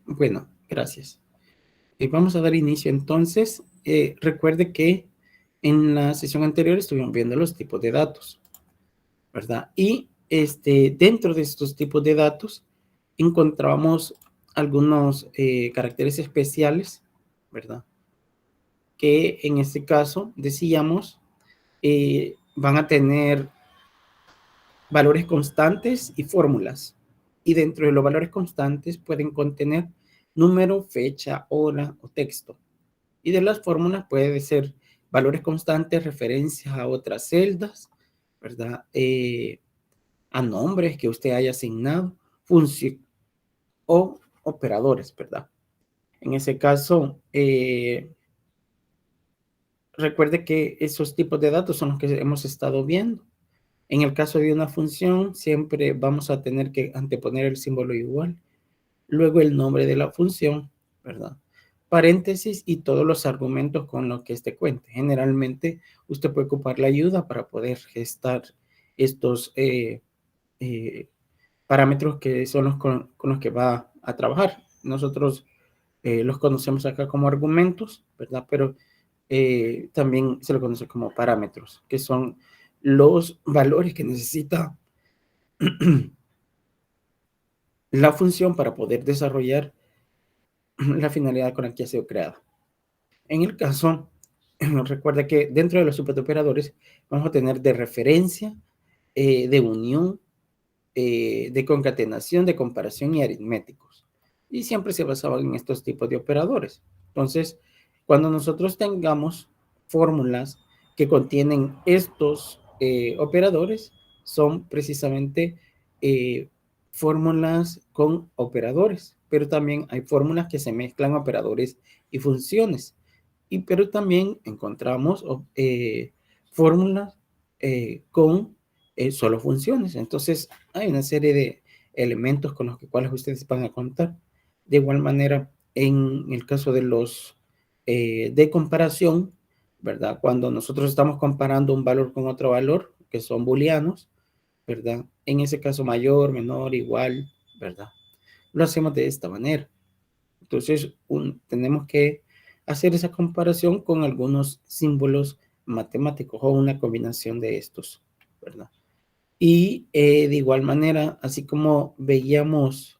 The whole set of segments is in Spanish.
Bueno, gracias. Vamos a dar inicio entonces. Recuerde que en la sesión anterior estuvimos viendo los tipos de datos, ¿verdad? Y dentro de estos tipos de datos encontramos algunos caracteres especiales, ¿verdad? Que en este caso decíamos van a tener valores constantes y fórmulas. Y dentro de los valores constantes pueden contener número, fecha, hora o texto. Y de las fórmulas puede ser valores constantes, referencias a otras celdas, ¿verdad? A nombres que usted haya asignado, función o operadores, ¿verdad? En ese caso, recuerde que esos tipos de datos son los que hemos estado viendo. En el caso de una función, siempre vamos a tener que anteponer el símbolo igual, luego el nombre de la función, ¿verdad? Paréntesis y todos los argumentos con los que cuente. Generalmente, usted puede ocupar la ayuda para poder gestar estos parámetros que son los con los que va a trabajar. Nosotros los conocemos acá como argumentos, ¿verdad? Pero también se lo conoce como parámetros, que son los valores que necesita la función para poder desarrollar la finalidad con la que ha sido creada. En el caso, recuerda que dentro de los superoperadores vamos a tener de referencia, de unión, de concatenación, de comparación y aritméticos. Y siempre se basaban en estos tipos de operadores. Entonces, cuando nosotros tengamos fórmulas que contienen estos operadores, son precisamente fórmulas con operadores, pero también hay fórmulas que se mezclan operadores y funciones. Pero también encontramos fórmulas con solo funciones. Entonces, hay una serie de elementos con los cuales ustedes van a contar. De igual manera, en el caso de los de comparación, ¿verdad? Cuando nosotros estamos comparando un valor con otro valor, que son booleanos, ¿verdad? En ese caso, mayor, menor, igual, ¿verdad? Lo hacemos de esta manera. Entonces, tenemos que hacer esa comparación con algunos símbolos matemáticos o una combinación de estos, ¿verdad? Y de igual manera, así como veíamos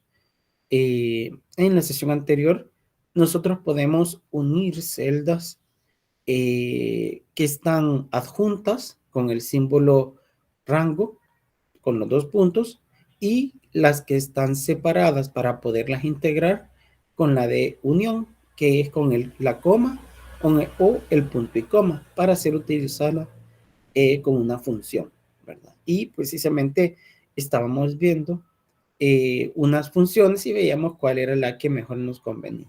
en la sesión anterior, nosotros podemos unir celdas que están adjuntas con el símbolo rango, con los dos puntos, y las que están separadas para poderlas integrar con la de unión, que es con la coma o el punto y coma, para ser utilizada con una función, ¿verdad? Y precisamente estábamos viendo unas funciones y veíamos cuál era la que mejor nos convenía.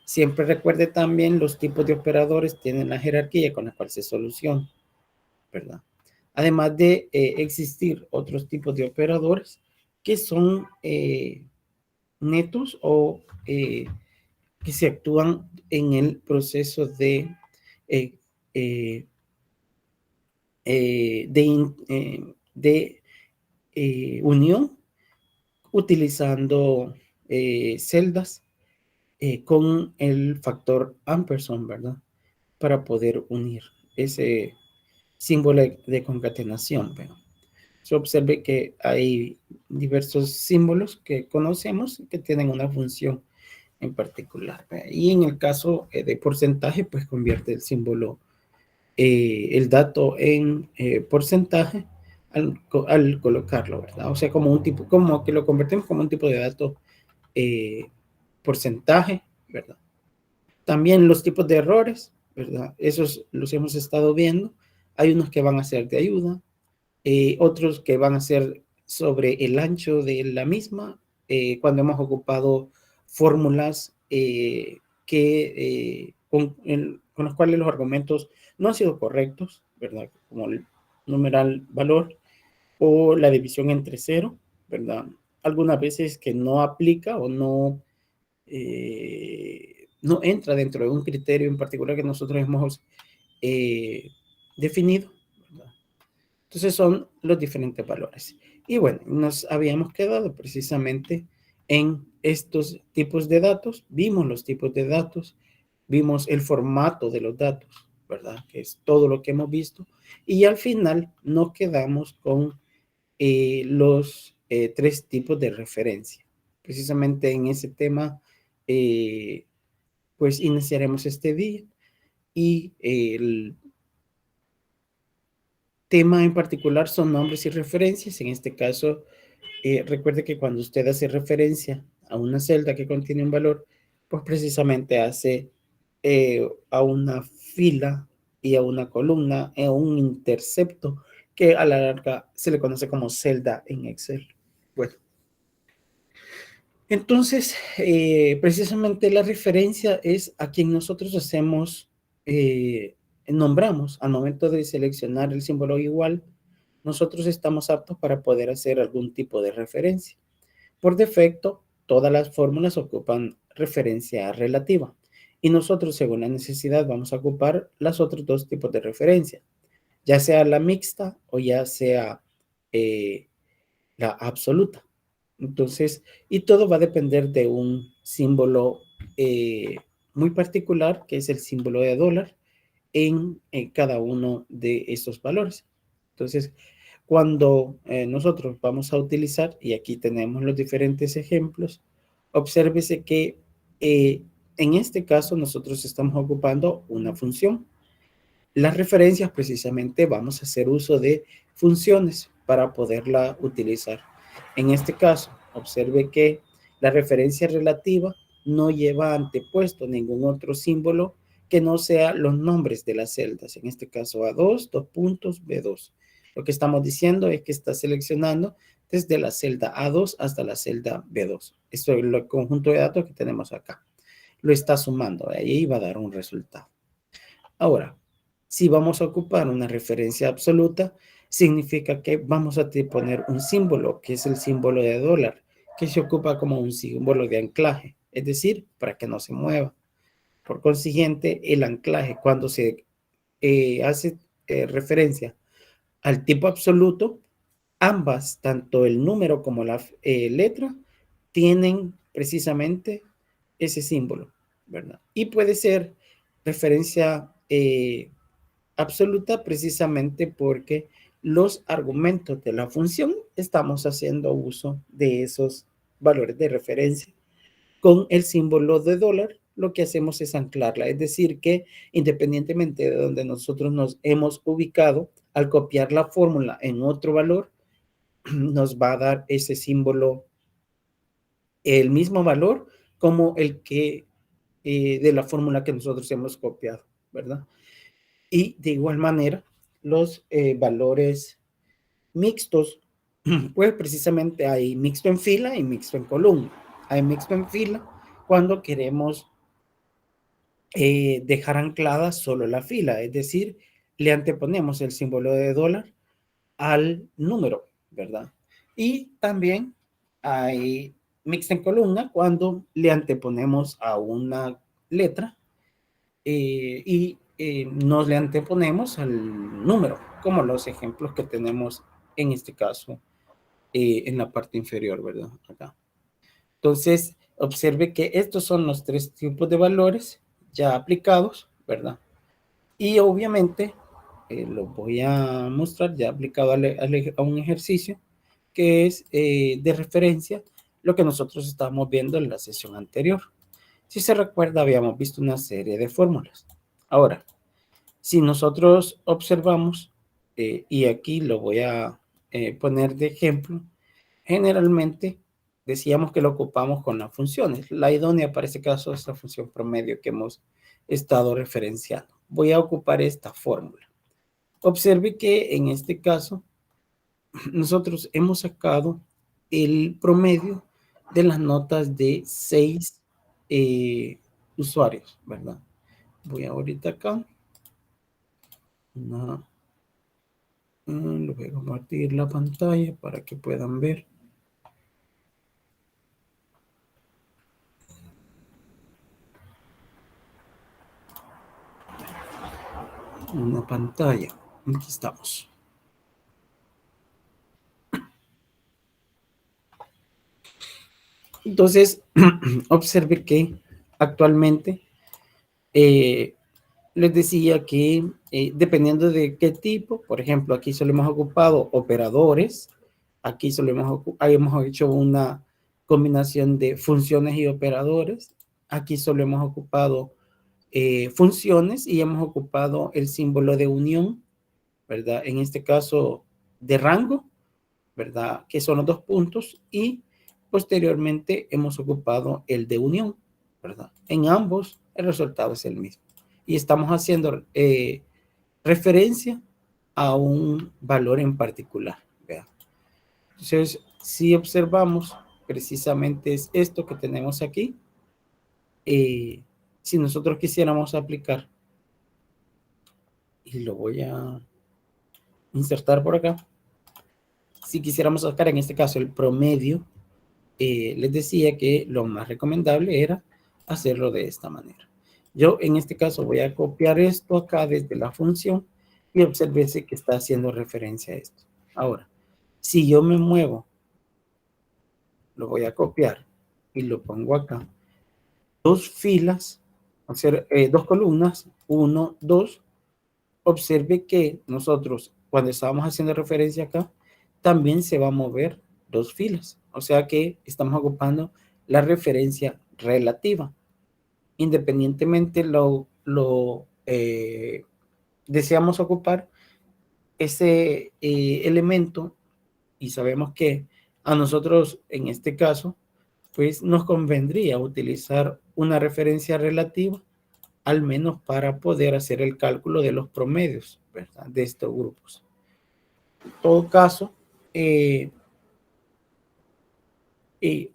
Siempre recuerde también los tipos de operadores tienen la jerarquía con la cual se soluciona, ¿verdad? Además de existir otros tipos de operadores que son netos o que se actúan en el proceso eh, eh, de unión utilizando celdas con el factor ampersand, ¿verdad? Para poder unir ese símbolo de concatenación. Pero se observe que hay diversos símbolos que conocemos que tienen una función en particular. Y en el caso de porcentaje, pues convierte el símbolo, el dato en porcentaje al colocarlo, ¿verdad? O sea, como un tipo, como que lo convertimos como un tipo de dato porcentaje, ¿verdad? También los tipos de errores, ¿verdad? Esos los hemos estado viendo. Hay unos que van a ser de ayuda, otros que van a ser sobre el ancho de la misma, cuando hemos ocupado fórmulas con los cuales los argumentos no han sido correctos, ¿verdad? Como el numeral valor o la división entre cero, ¿verdad? Algunas veces que no aplica o no entra dentro de un criterio en particular que nosotros hemos definido, ¿verdad? Entonces son los diferentes valores. Y bueno, nos habíamos quedado precisamente en estos tipos de datos, vimos los tipos de datos, vimos el formato de los datos, ¿verdad? Que es todo lo que hemos visto. Y al final nos quedamos con los tres tipos de referencia. Precisamente en ese tema, pues iniciaremos este día y el tema en particular son nombres y referencias. En este caso, recuerde que cuando usted hace referencia a una celda que contiene un valor, pues precisamente hace a una fila y a una columna, a un intercepto que a la larga se le conoce como celda en Excel. Bueno, entonces, precisamente la referencia es a quien nosotros hacemos, nombramos al momento de seleccionar el símbolo igual, nosotros estamos aptos para poder hacer algún tipo de referencia. Por defecto, todas las fórmulas ocupan referencia relativa y nosotros, según la necesidad, vamos a ocupar los otros dos tipos de referencia, ya sea la mixta o ya sea eh, la absoluta. Entonces, y todo va a depender de un símbolo muy particular, que es el símbolo de dólar, en cada uno de estos valores. Entonces, cuando nosotros vamos a utilizar, y aquí tenemos los diferentes ejemplos, obsérvese que en este caso nosotros estamos ocupando una función. Las referencias precisamente vamos a hacer uso de funciones para poderla utilizar. En este caso, observe que la referencia relativa no lleva antepuesto ningún otro símbolo que no sea los nombres de las celdas. En este caso A2, dos puntos, B2. Lo que estamos diciendo es que está seleccionando desde la celda A2 hasta la celda B2. Esto es el conjunto de datos que tenemos acá. Lo está sumando, ahí va a dar un resultado. Ahora, si vamos a ocupar una referencia absoluta, significa que vamos a poner un símbolo, que es el símbolo de dólar, que se ocupa como un símbolo de anclaje, es decir, para que no se mueva. Por consiguiente, el anclaje, cuando se hace referencia al tipo absoluto, ambas, tanto el número como la letra, tienen precisamente ese símbolo, ¿verdad? Y puede ser referencia absoluta precisamente porque los argumentos de la función estamos haciendo uso de esos valores de referencia. Con el símbolo de dólar, lo que hacemos es anclarla, es decir, que independientemente de donde nosotros nos hemos ubicado, al copiar la fórmula en otro valor, nos va a dar ese símbolo, el mismo valor como el que de la fórmula que nosotros hemos copiado, ¿verdad? Y de igual manera, los valores mixtos, pues precisamente hay mixto en fila y mixto en columna. Hay mixto en fila cuando queremos dejar anclada solo la fila, es decir, le anteponemos el símbolo de dólar al número, ¿verdad? Y también hay mixto en columna cuando le anteponemos a una letra y nos le anteponemos al número, como los ejemplos que tenemos en este caso en la parte inferior, ¿verdad? Acá. Entonces, observe que estos son los tres tipos de valores ya aplicados, ¿verdad? Y obviamente lo voy a mostrar ya aplicado a un ejercicio que es de referencia lo que nosotros estábamos viendo en la sesión anterior. Si se recuerda, habíamos visto una serie de fórmulas. Ahora, si nosotros observamos, y aquí lo voy a poner de ejemplo, generalmente decíamos que lo ocupamos con las funciones. La idónea para este caso es la función promedio que hemos estado referenciando. Voy a ocupar esta fórmula. Observe que en este caso nosotros hemos sacado el promedio de las notas de 6 usuarios, ¿verdad? Voy ahorita acá. No, lo voy a compartir la pantalla para que puedan ver una pantalla. Aquí estamos. Entonces, observe que actualmente les decía que dependiendo de qué tipo, por ejemplo, aquí solo hemos ocupado operadores, aquí solo hemos hecho una combinación de funciones y operadores, aquí solo hemos ocupado funciones y hemos ocupado el símbolo de unión, ¿verdad? En este caso de rango, ¿verdad? Que son los dos puntos y posteriormente hemos ocupado el de unión, ¿verdad? En ambos el resultado es el mismo y estamos haciendo referencia a un valor en particular, ¿verdad? Entonces, si observamos, precisamente es esto que tenemos aquí. Si nosotros quisiéramos aplicar, y lo voy a insertar por acá, si quisiéramos sacar en este caso el promedio, les decía que lo más recomendable era hacerlo de esta manera. Yo en este caso voy a copiar esto acá desde la función y observese que está haciendo referencia a esto. Ahora, si yo me muevo, lo voy a copiar y lo pongo acá, dos filas, hacer dos columnas, uno, dos, observe que nosotros cuando estábamos haciendo referencia acá, también se va a mover dos filas. O sea que estamos ocupando la referencia relativa. Independientemente deseamos ocupar ese elemento y sabemos que a nosotros en este caso, pues nos convendría utilizar una referencia relativa, al menos para poder hacer el cálculo de los promedios, ¿verdad? De estos grupos. En todo caso, y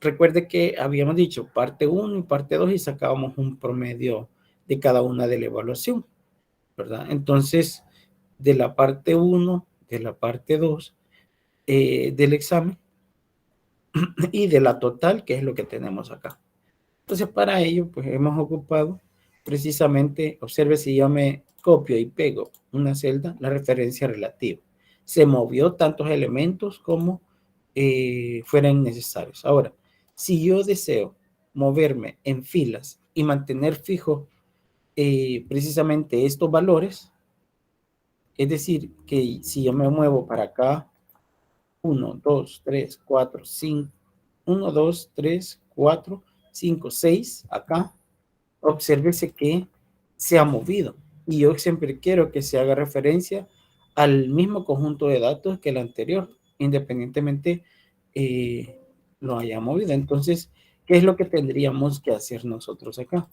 recuerde que habíamos dicho parte 1 y parte 2 y sacábamos un promedio de cada una de la evaluación, ¿verdad? Entonces, de la parte 1, de la parte 2 del examen y de la total, que es lo que tenemos acá. Entonces, para ello, pues hemos ocupado precisamente, observe si yo me copio y pego una celda, la referencia relativa. Se movió tantos elementos como fueran necesarios. Ahora, si yo deseo moverme en filas y mantener fijo precisamente estos valores, es decir, que si yo me muevo para acá, 1, 2, 3, 4, 5, 1, 2, 3, 4, 5, 6, acá, obsérvese que se ha movido. Y yo siempre quiero que se haga referencia al mismo conjunto de datos que el anterior, independientemente lo haya movido. Entonces, ¿qué es lo que tendríamos que hacer nosotros acá?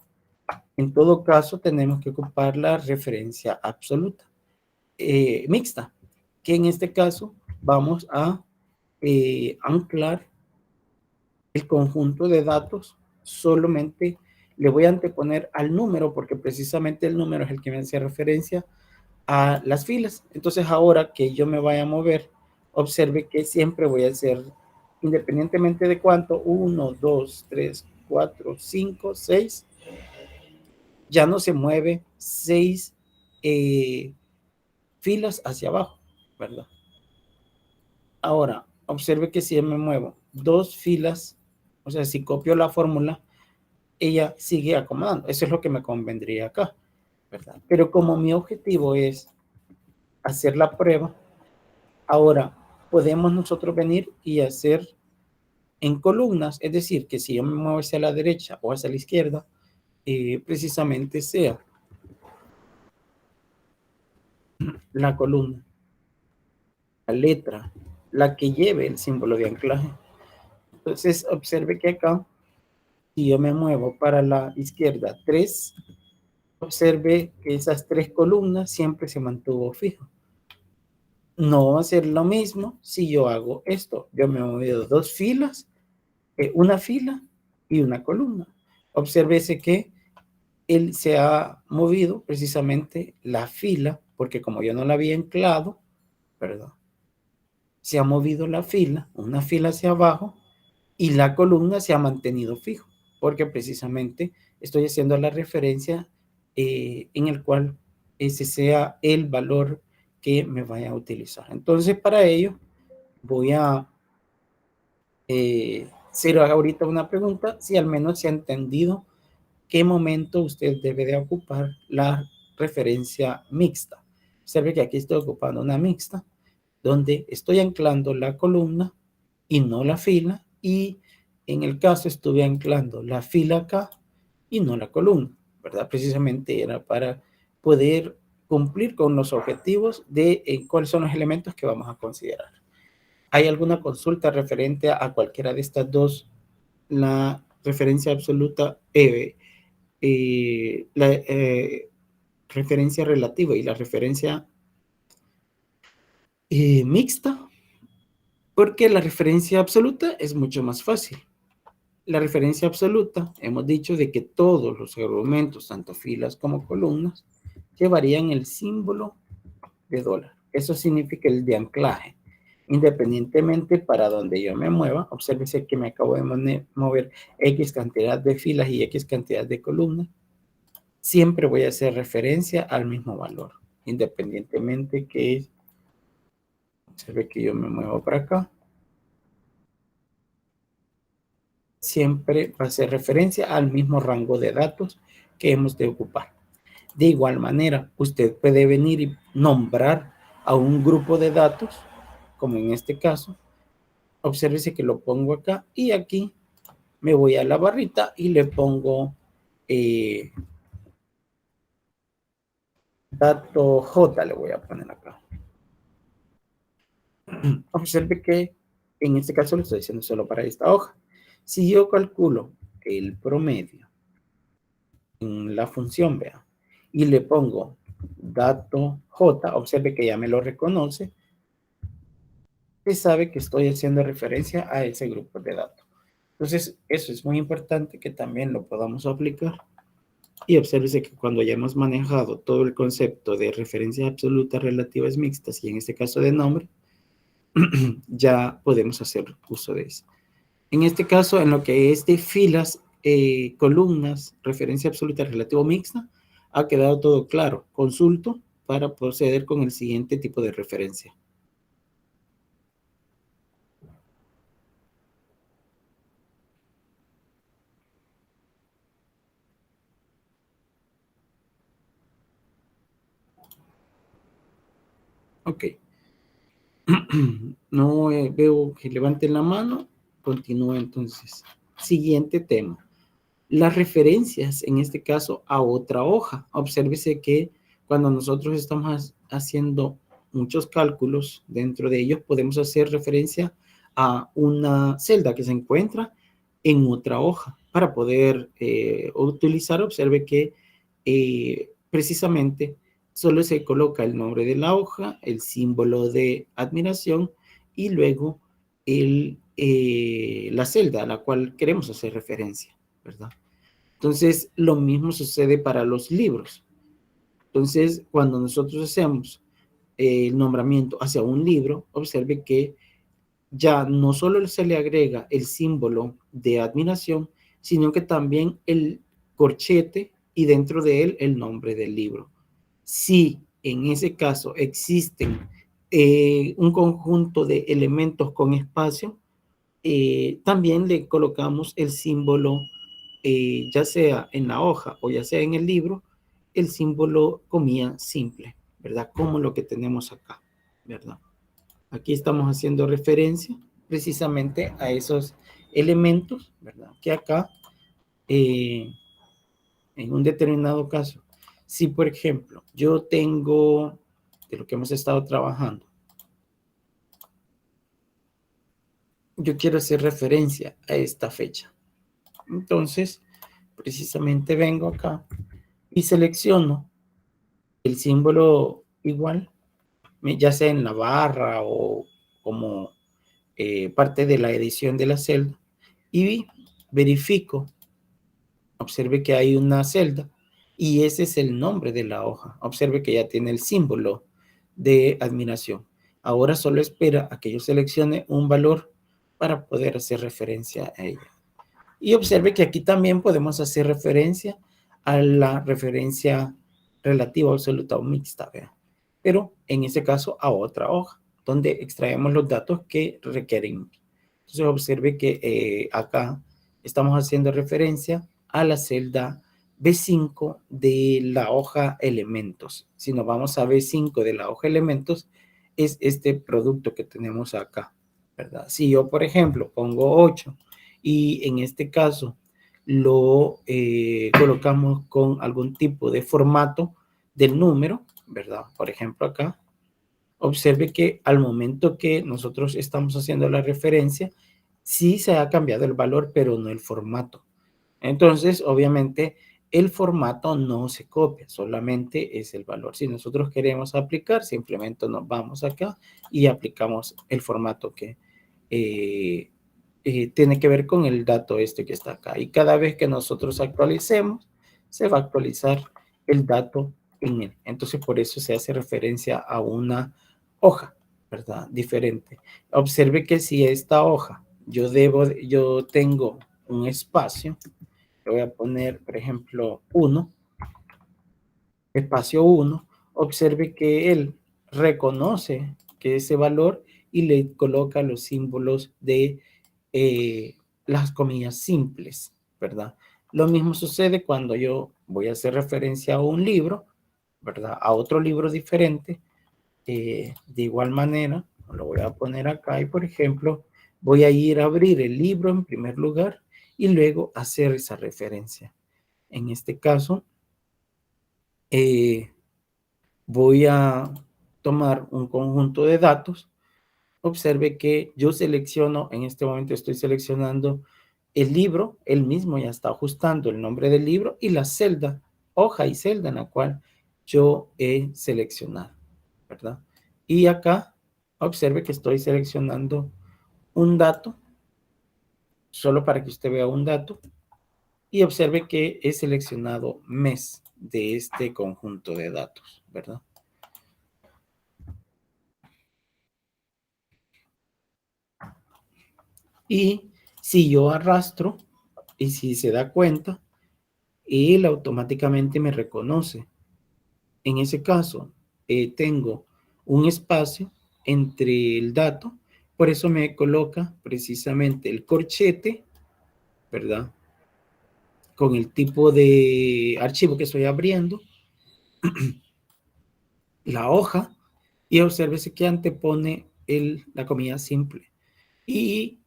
En todo caso, tenemos que ocupar la referencia absoluta, mixta, que en este caso vamos a anclar el conjunto de datos, solamente le voy a anteponer al número porque precisamente el número es el que me hace referencia a las filas. Entonces ahora que yo me vaya a mover, observe que siempre voy a hacer, independientemente de cuánto, 1, 2, 3, 4, 5, 6, ya no se mueve 6 filas hacia abajo, ¿verdad? Ahora, observe que si me muevo dos filas, o sea, si copio la fórmula, ella sigue acomodando. Eso es lo que me convendría acá, ¿verdad? Pero como mi objetivo es hacer la prueba, ahora podemos nosotros venir y hacer en columnas, es decir, que si yo me muevo hacia la derecha o hacia la izquierda, precisamente sea la columna, la letra, la que lleve el símbolo de anclaje. Entonces, observe que acá, si yo me muevo para la izquierda 3, observe que esas 3 columnas siempre se mantuvo fijo. No va a ser lo mismo si yo hago esto. Yo me he movido dos filas, una fila y una columna. Obsérvese que él se ha movido precisamente la fila, porque como yo no la había anclado, perdón, se ha movido la fila, una fila hacia abajo y la columna se ha mantenido fijo, porque precisamente estoy haciendo la referencia en el cual ese sea el valor que me vaya a utilizar. Entonces, para ello, voy a Será ahorita una pregunta si al menos se ha entendido qué momento usted debe de ocupar la referencia mixta. Observe que aquí estoy ocupando una mixta donde estoy anclando la columna y no la fila, y en el caso estuve anclando la fila acá y no la columna, ¿verdad? Precisamente era para poder cumplir con los objetivos de cuáles son los elementos que vamos a considerar. ¿Hay alguna consulta referente a cualquiera de estas dos? La referencia absoluta, la referencia relativa y la referencia mixta, porque la referencia absoluta es mucho más fácil. La referencia absoluta, hemos dicho de que todos los argumentos, tanto filas como columnas, llevarían el símbolo de dólar. Eso significa el de anclaje. Independientemente para donde yo me mueva, obsérvese que me acabo de mover X cantidad de filas y X cantidad de columnas, siempre voy a hacer referencia al mismo valor, independientemente que observe que yo me muevo para acá, siempre va a hacer referencia al mismo rango de datos que hemos de ocupar. De igual manera, usted puede venir y nombrar a un grupo de datos, como en este caso. Obsérvese que lo pongo acá y aquí me voy a la barrita y le pongo dato J, le voy a poner acá. Observe que en este caso lo estoy haciendo solo para esta hoja. Si yo calculo el promedio en la función, vea, y le pongo dato J, observe que ya me lo reconoce, que sabe que estoy haciendo referencia a ese grupo de datos. Entonces, eso es muy importante que también lo podamos aplicar. Y obsérvese que cuando ya hemos manejado todo el concepto de referencias absolutas, relativas, mixtas, y en este caso de nombre, ya podemos hacer uso de eso. En este caso, en lo que es de filas, columnas, referencia absoluta, relativo, mixta, ha quedado todo claro. Consulto para proceder con el siguiente tipo de referencia. Ok. No veo que levanten la mano. Continúa entonces. Siguiente tema. Las referencias, en este caso, a otra hoja. Obsérvese que cuando nosotros estamos haciendo muchos cálculos, dentro de ellos podemos hacer referencia a una celda que se encuentra en otra hoja para poder utilizar. Observe que precisamente solo se coloca el nombre de la hoja, el símbolo de admiración y luego la celda a la cual queremos hacer referencia, ¿verdad? Entonces, lo mismo sucede para los libros. Entonces, cuando nosotros hacemos el nombramiento hacia un libro, observe que ya no solo se le agrega el símbolo de admiración, sino que también el corchete y dentro de él el nombre del libro. Si en ese caso existen un conjunto de elementos con espacio, también le colocamos el símbolo, ya sea en la hoja o ya sea en el libro, el símbolo comilla simple, ¿verdad? Como lo que tenemos acá, ¿verdad? Aquí estamos haciendo referencia precisamente a esos elementos, ¿verdad? Que acá, en un determinado caso, si por ejemplo yo tengo, de lo que hemos estado trabajando, yo quiero hacer referencia a esta fecha. Entonces, precisamente vengo acá y selecciono el símbolo igual, ya sea en la barra o como parte de la edición de la celda, y verifico, observe que hay una celda y ese es el nombre de la hoja. Observe que ya tiene el símbolo de admiración. Ahora solo espera a que yo seleccione un valor para poder hacer referencia a ella. Y observe que aquí también podemos hacer referencia a la referencia relativa, absoluta o mixta, ¿verdad? Pero en este caso a otra hoja, donde extraemos los datos que requerimos. Entonces observe que acá estamos haciendo referencia a la celda B5 de la hoja elementos. Si nos vamos a B5 de la hoja elementos, es este producto que tenemos acá, ¿verdad? Si yo, por ejemplo, pongo 8 y en este caso lo colocamos con algún tipo de formato del número, ¿verdad? Por ejemplo, acá, observe que al momento que nosotros estamos haciendo la referencia, sí se ha cambiado el valor, pero no el formato. Entonces, obviamente, el formato no se copia, solamente es el valor. Si nosotros queremos aplicar, simplemente nos vamos acá y aplicamos el formato que eh, tiene que ver con el dato este que está acá. Y cada vez que nosotros actualicemos, se va a actualizar el dato en él. Entonces, por eso se hace referencia a una hoja, ¿verdad? Diferente. Observe que si esta hoja yo tengo un espacio, le voy a poner, por ejemplo, 1, espacio 1, observe que él reconoce que ese valor y le coloca los símbolos de las comillas simples, ¿verdad? Lo mismo sucede cuando yo voy a hacer referencia a un libro, ¿verdad? A otro libro diferente, de igual manera, lo voy a poner acá y, por ejemplo, voy a ir a abrir el libro en primer lugar y luego hacer esa referencia. En este caso, eh, voy a tomar un conjunto de datos. Observe que yo selecciono, en este momento estoy seleccionando el libro, él mismo ya está ajustando el nombre del libro y la celda, hoja y celda en la cual yo he seleccionado, ¿verdad? Y acá, observe que estoy seleccionando un dato, solo para que usted vea un dato, y observe que he seleccionado mes de este conjunto de datos, ¿verdad? Y si yo arrastro, y si se da cuenta, él automáticamente me reconoce. En ese caso, tengo un espacio entre el dato, por eso me coloca precisamente el corchete, ¿verdad? Con el tipo de archivo que estoy abriendo, la hoja, y obsérvese que antepone la comilla simple. Y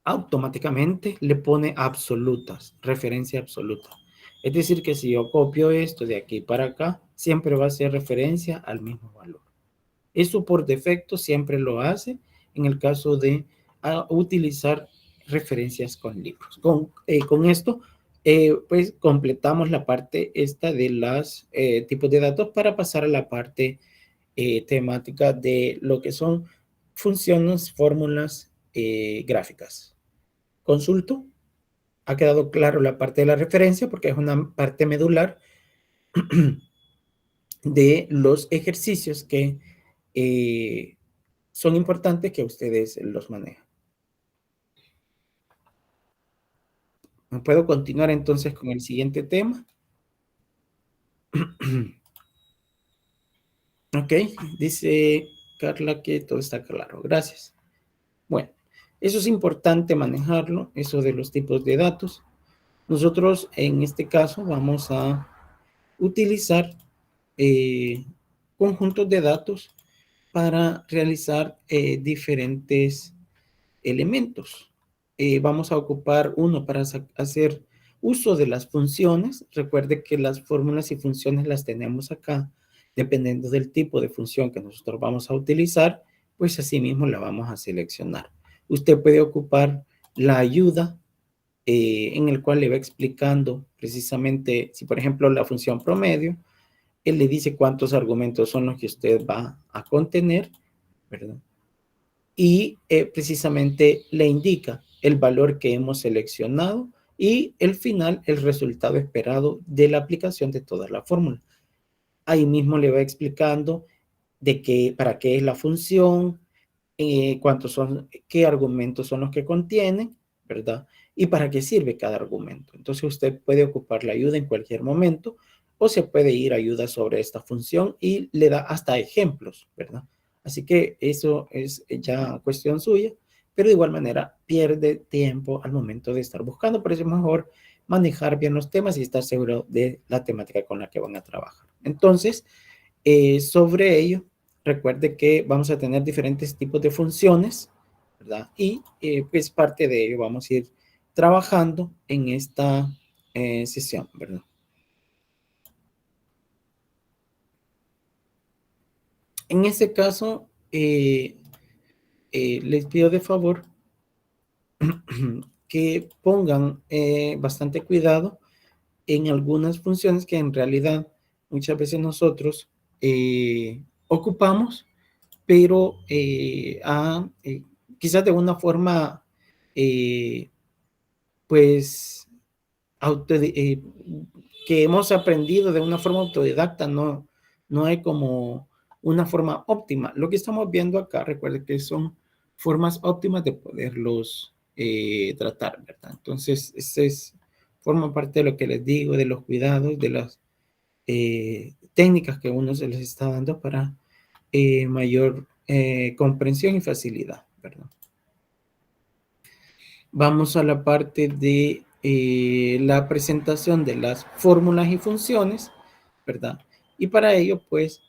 automáticamente le pone absolutas, referencia absoluta. Es decir, que si yo copio esto de aquí para acá, siempre va a ser referencia al mismo valor. Eso por defecto siempre lo hace en el caso de utilizar referencias con libros. Con esto, pues completamos la parte esta de los tipos de datos para pasar a la parte temática de lo que son funciones, fórmulas gráficas. Consulto. Ha quedado claro la parte de la referencia porque es una parte medular de los ejercicios que son importantes que ustedes los manejan. ¿Puedo continuar entonces con el siguiente tema? Ok, dice Carla que todo está claro. Gracias. Bueno, eso es importante manejarlo, eso de los tipos de datos. Nosotros en este caso vamos a utilizar eh, conjuntos de datos para realizar diferentes elementos. Vamos a ocupar uno para hacer uso de las funciones. Recuerde que las fórmulas y funciones las tenemos acá. Dependiendo del tipo de función que nosotros vamos a utilizar, pues así mismo la vamos a seleccionar. Usted puede ocupar la ayuda en el cual le va explicando precisamente, si por ejemplo la función promedio, él le dice cuántos argumentos son los que usted va a contener, ¿verdad? Y precisamente le indica el valor que hemos seleccionado y el final, el resultado esperado de la aplicación de toda la fórmula. Ahí mismo le va explicando para qué es la función, cuántos son, qué argumentos son los que contienen, ¿verdad? Y para qué sirve cada argumento. Entonces usted puede ocupar la ayuda en cualquier momento o se puede ir a ayuda sobre esta función y le da hasta ejemplos, ¿verdad? Así que eso es ya cuestión suya. pero de igual manera pierde tiempo al momento de estar buscando. Por eso es mejor manejar bien los temas y estar seguro de la temática con la que van a trabajar. Entonces, sobre ello, recuerde que vamos a tener diferentes tipos de funciones, ¿verdad? Y pues parte de ello vamos a ir trabajando en esta sesión, ¿verdad? En este caso, les pido de favor que pongan bastante cuidado en algunas funciones que en realidad muchas veces nosotros ocupamos, pero quizás de una forma, pues, auto, que hemos aprendido de una forma autodidacta, no hay como una forma óptima. Lo que estamos viendo acá, recuerden que son formas óptimas de poderlos tratar, ¿verdad? Entonces, forma parte de lo que les digo, de los cuidados, de las técnicas que uno se les está dando para mayor comprensión y facilidad, ¿verdad? Vamos a la parte de la presentación de las fórmulas y funciones, ¿verdad? Y para ello, pues,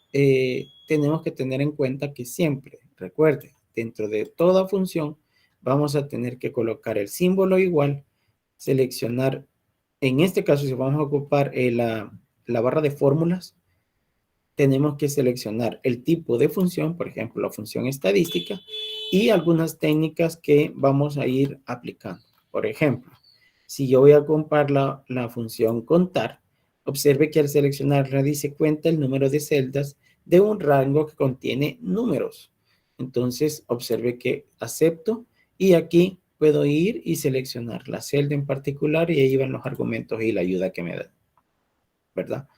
tenemos que tener en cuenta que siempre, recuerde, dentro de toda función, vamos a tener que colocar el símbolo igual, seleccionar, en este caso, si vamos a ocupar la barra de fórmulas, tenemos que seleccionar el tipo de función, por ejemplo, la función estadística, y algunas técnicas que vamos a ir aplicando. Por ejemplo, si yo voy a ocupar la función contar, observe que al seleccionarla dice cuenta el número de celdas de un rango que contiene números. Entonces, observe que acepto y aquí puedo ir y seleccionar la celda en particular y ahí van los argumentos y la ayuda que me da, ¿verdad?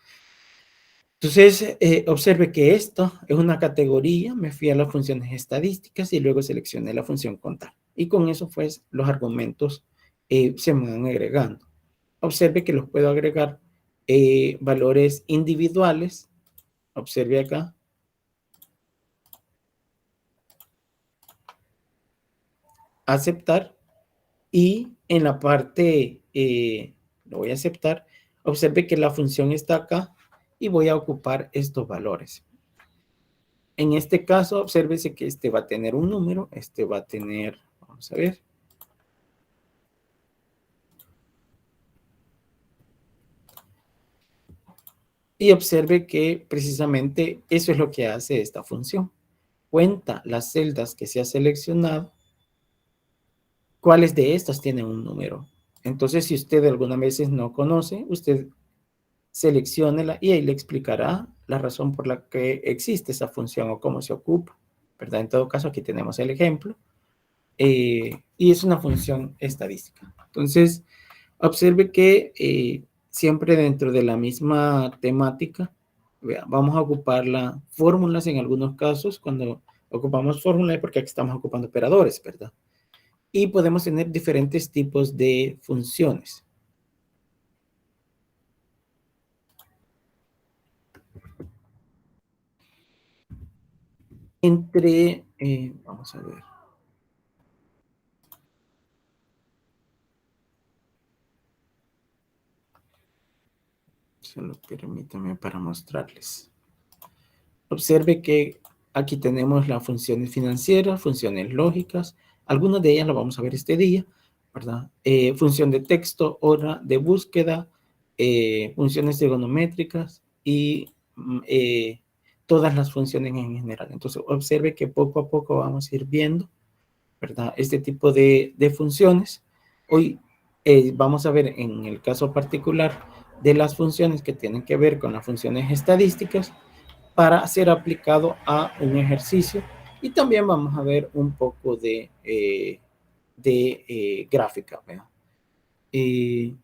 Entonces, observe que esto es una categoría, me fui a las funciones estadísticas y luego seleccioné la función contar. Y con eso, pues, los argumentos se me van agregando. Observe que los puedo agregar valores individuales. Observe acá. Aceptar. Y en la parte, lo voy a aceptar. Observe que la función está acá y voy a ocupar estos valores. En este caso, obsérvese que este va a tener un número, este va a tener, vamos a ver. Y observe que precisamente eso es lo que hace esta función. Cuenta las celdas que se ha seleccionado, cuáles de estas tienen un número. Entonces, si usted algunas veces no conoce, usted selecciónela y ahí le explicará la razón por la que existe esa función o cómo se ocupa, ¿verdad? En todo caso, aquí tenemos el ejemplo. Y es una función estadística. Entonces, observe que siempre dentro de la misma temática, vamos a ocupar las fórmulas en algunos casos, cuando ocupamos fórmulas porque aquí estamos ocupando operadores, ¿verdad? Y podemos tener diferentes tipos de funciones. Vamos a ver. Solo permítame para mostrarles. Observe que aquí tenemos las funciones financieras, funciones lógicas, algunas de ellas las vamos a ver este día, ¿verdad? Función de texto, hora de búsqueda, funciones trigonométricas y todas las funciones en general. Entonces, observe que poco a poco vamos a ir viendo, ¿verdad? Este tipo de funciones. Hoy vamos a ver en el caso particular de las funciones que tienen que ver con las funciones estadísticas, para ser aplicado a un ejercicio y también vamos a ver un poco de gráfica, ¿verdad? Que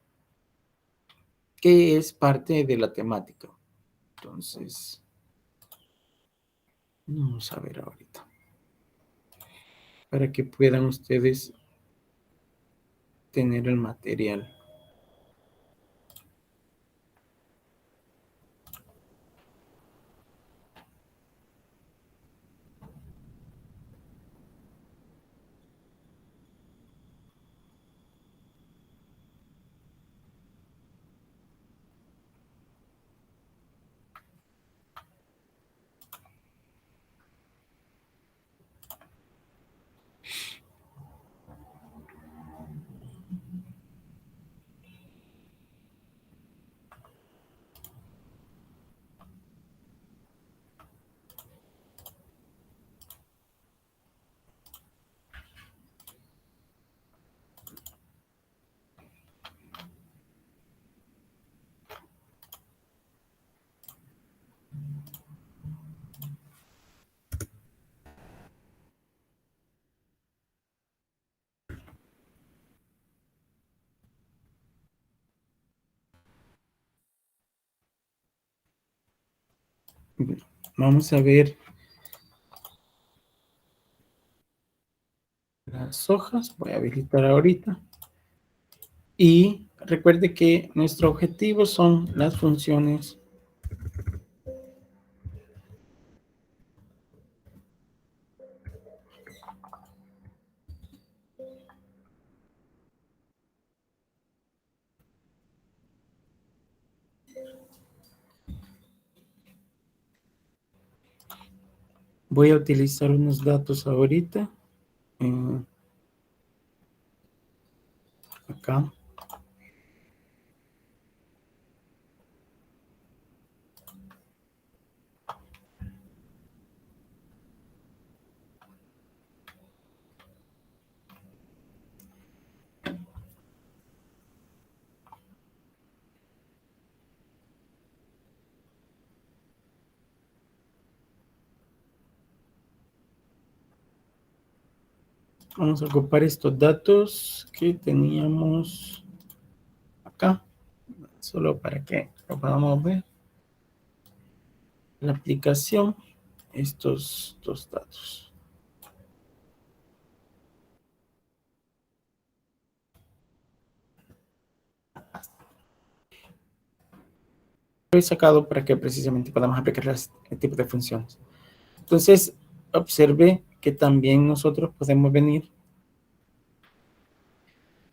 es parte de la temática. Entonces, vamos a ver ahorita, para que puedan ustedes tener el material. Vamos a ver las hojas. Voy a habilitar ahorita. Y recuerde que nuestro objetivo son las funciones. Voy a utilizar unos datos ahorita. Acá. Vamos a ocupar estos datos que teníamos acá, solo para que lo podamos ver. La aplicación, estos dos datos. Lo he sacado para que precisamente podamos aplicar este tipo de funciones. Entonces, observe que también nosotros podemos venir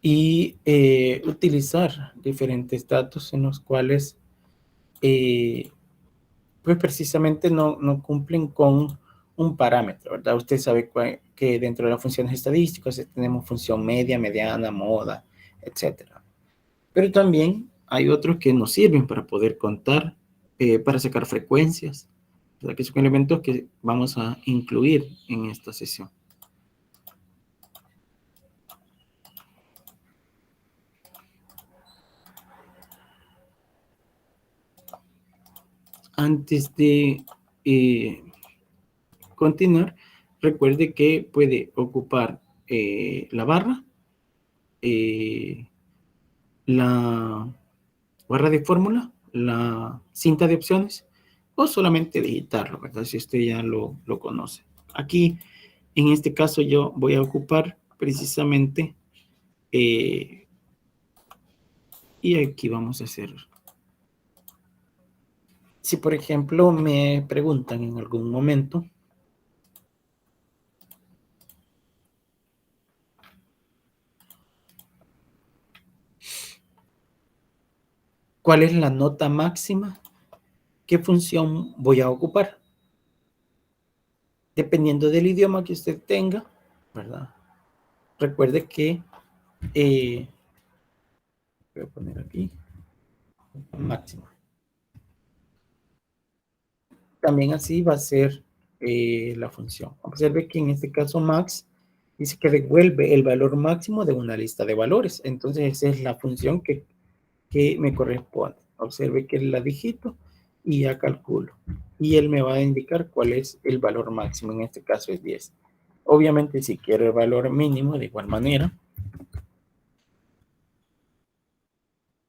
y utilizar diferentes datos en los cuales pues precisamente no cumplen con un parámetro, ¿verdad? Usted sabe que dentro de las funciones estadísticas tenemos función media, mediana, moda, etcétera. Pero también hay otros que nos sirven para poder contar, para sacar frecuencias, ¿verdad? Que son elementos que vamos a incluir en esta sesión. Antes de continuar, recuerde que puede ocupar la barra, la barra de fórmula, la cinta de opciones, o solamente digitarlo, ¿verdad? Si usted ya lo conoce. Aquí, en este caso, yo voy a ocupar precisamente, y aquí vamos a hacer. Si, por ejemplo, me preguntan en algún momento, ¿cuál es la nota máxima? ¿Qué función voy a ocupar? Dependiendo del idioma que usted tenga, ¿verdad? Recuerde que voy a poner aquí máximo. También así va a ser la función. Observe que en este caso max dice que devuelve el valor máximo de una lista de valores. Entonces esa es la función que me corresponde. Observe que la digito y ya calculo. Y él me va a indicar cuál es el valor máximo. En este caso es 10. Obviamente si quiero el valor mínimo de igual manera,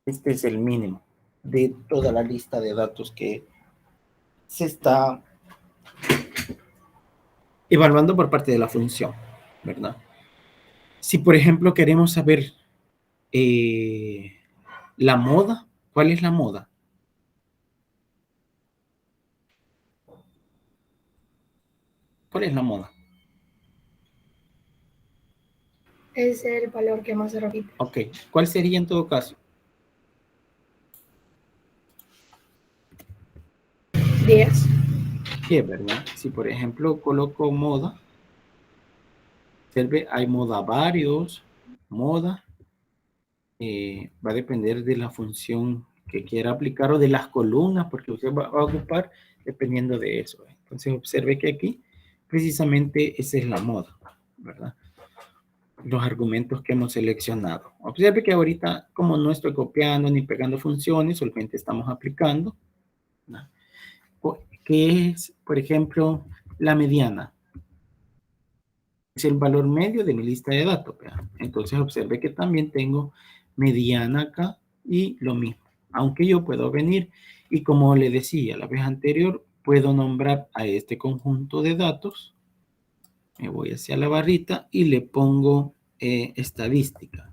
este es el mínimo de toda la lista de datos que se está evaluando por parte de la función, ¿verdad? Si, por ejemplo, queremos saber eh, la moda, ¿cuál es la moda? ¿Cuál es la moda? Es el valor que más se repite. Ok, ¿cuál sería en todo caso? 10. 10, ¿verdad? Si, por ejemplo, coloco moda, hay moda varios, moda, va a depender de la función que quiera aplicar o de las columnas, porque usted va a ocupar dependiendo de eso. Entonces, observe que aquí precisamente esa es la moda, ¿verdad? Los argumentos que hemos seleccionado. Observe que ahorita, como no estoy copiando ni pegando funciones, solamente estamos aplicando, ¿no? ¿Qué es, por ejemplo, la mediana? Es el valor medio de mi lista de datos. ¿Verdad? Entonces observe que también tengo mediana acá y lo mismo. Aunque yo puedo venir y como le decía la vez anterior, puedo nombrar a este conjunto de datos. Me voy hacia la barrita y le pongo estadística.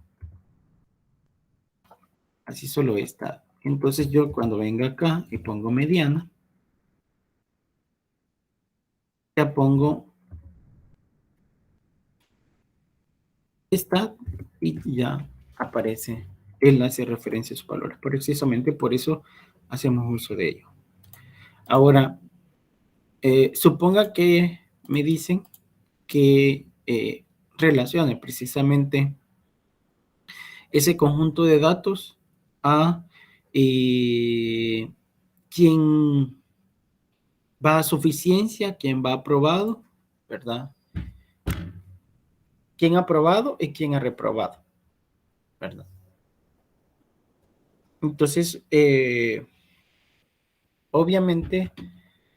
Así solo está. Entonces yo cuando venga acá y pongo mediana, ya pongo esta y ya aparece. Él hace referencia a sus valores. Precisamente por eso hacemos uso de ello. Ahora, suponga que me dicen que relacione precisamente ese conjunto de datos a quién va a suficiencia, quién va aprobado, ¿verdad? Quién ha aprobado y quién ha reprobado, ¿verdad? Entonces, obviamente,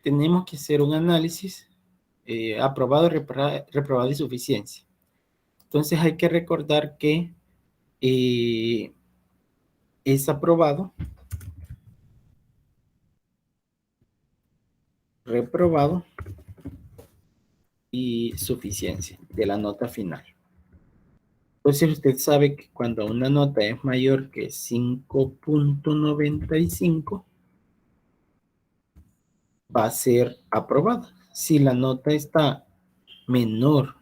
tenemos que hacer un análisis aprobado, reprobado y suficiencia. Entonces, hay que recordar que es aprobado, reprobado y suficiencia de la nota final. Entonces usted sabe que cuando una nota es mayor que 5.95 va a ser aprobada. Si la nota está menor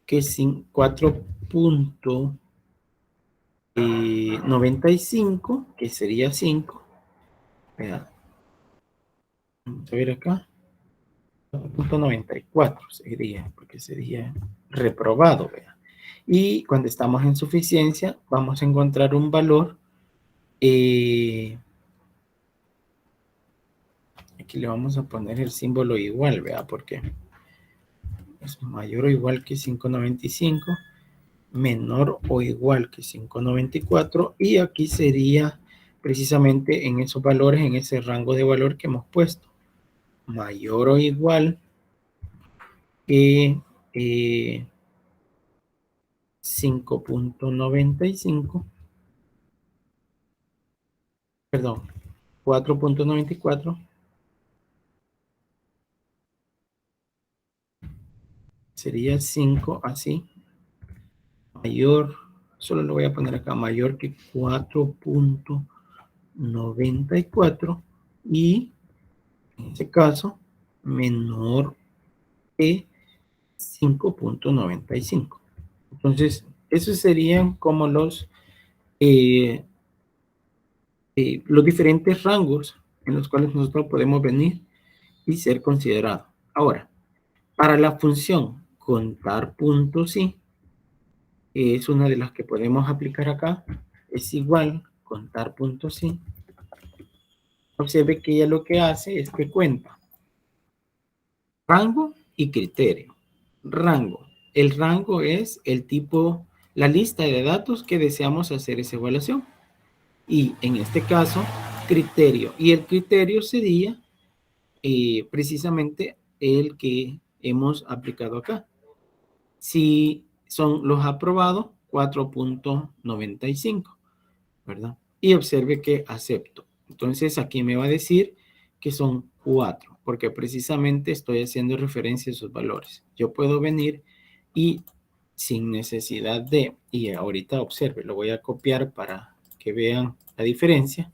que 4.95, que sería 5, vea, vamos a ver acá, 4.94 sería, porque sería reprobado, vea. Y cuando estamos en suficiencia, vamos a encontrar un valor, aquí le vamos a poner el símbolo igual, vea, porque es mayor o igual que 5.95, menor o igual que 5.94, y aquí sería precisamente en esos valores, en ese rango de valor que hemos puesto, mayor o igual que 5.95, perdón, 4.94, sería 5 así, mayor, solo lo voy a poner acá, mayor que 4.94 y en este caso menor que 5.95. Entonces, esos serían como los diferentes rangos en los cuales nosotros podemos venir y ser considerados. Ahora, para la función contar puntos sí, es una de las que podemos aplicar acá, es igual contar puntos sí. Observe que ella lo que hace es que cuenta rango y criterio. Rango. El rango es el tipo, la lista de datos que deseamos hacer esa evaluación. Y en este caso, criterio. Y el criterio sería precisamente el que hemos aplicado acá. Si son los aprobados, 4.95, ¿verdad? Y observe que acepto. Entonces aquí me va a decir que son 4, porque precisamente estoy haciendo referencia a esos valores. Yo puedo venir y sin necesidad de, y ahorita observe, lo voy a copiar para que vean la diferencia.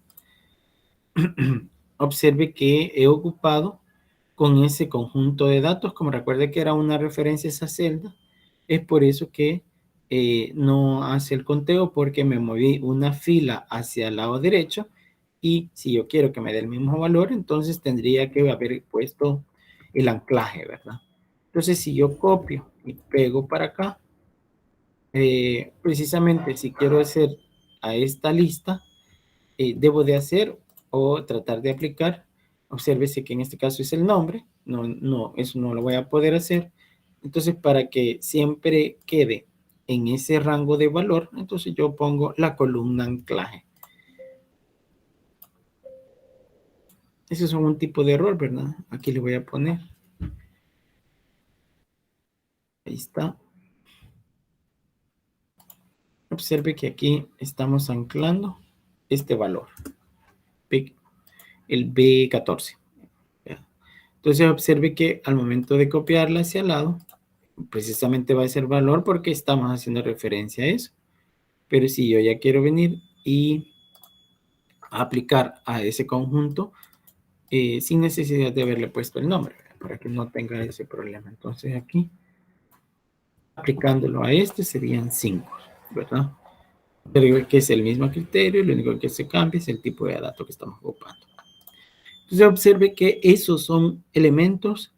Observe que he ocupado con ese conjunto de datos, como recuerde que era una referencia a esa celda, es por eso que no hace el conteo, porque me moví una fila hacia el lado derecho y si yo quiero que me dé el mismo valor, entonces tendría que haber puesto el anclaje, ¿verdad? Entonces, si yo copio y pego para acá, precisamente si quiero hacer a esta lista, debo de hacer o tratar de aplicar, obsérvese que en este caso es el nombre, no, eso no lo voy a poder hacer. Entonces, para que siempre quede en ese rango de valor, entonces yo pongo la columna anclaje. Ese es un tipo de error, ¿verdad? Aquí le voy a poner. Ahí está. Observe que aquí estamos anclando este valor, el B14. Entonces observe que al momento de copiarla hacia el lado, precisamente va a ser valor porque estamos haciendo referencia a eso. Pero si yo ya quiero venir y aplicar a ese conjunto, sin necesidad de haberle puesto el nombre, para que no tenga ese problema. Entonces aquí, aplicándolo a este, serían 5, ¿verdad? Pero que es el mismo criterio, lo único que se cambia es el tipo de dato que estamos ocupando. Entonces observe que esos son elementos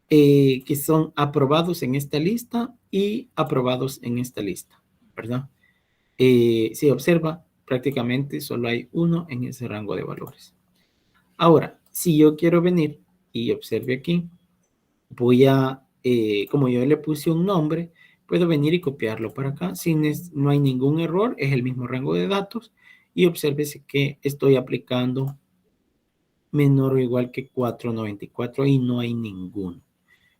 que son aprobados en esta lista y aprobados en esta lista, ¿verdad? Si observa, prácticamente solo hay uno en ese rango de valores. Ahora, si yo quiero venir y observe aquí, voy a, como yo le puse un nombre, puedo venir y copiarlo para acá. No hay ningún error, es el mismo rango de datos. Y obsérvese que estoy aplicando menor o igual que 494 y no hay ninguno.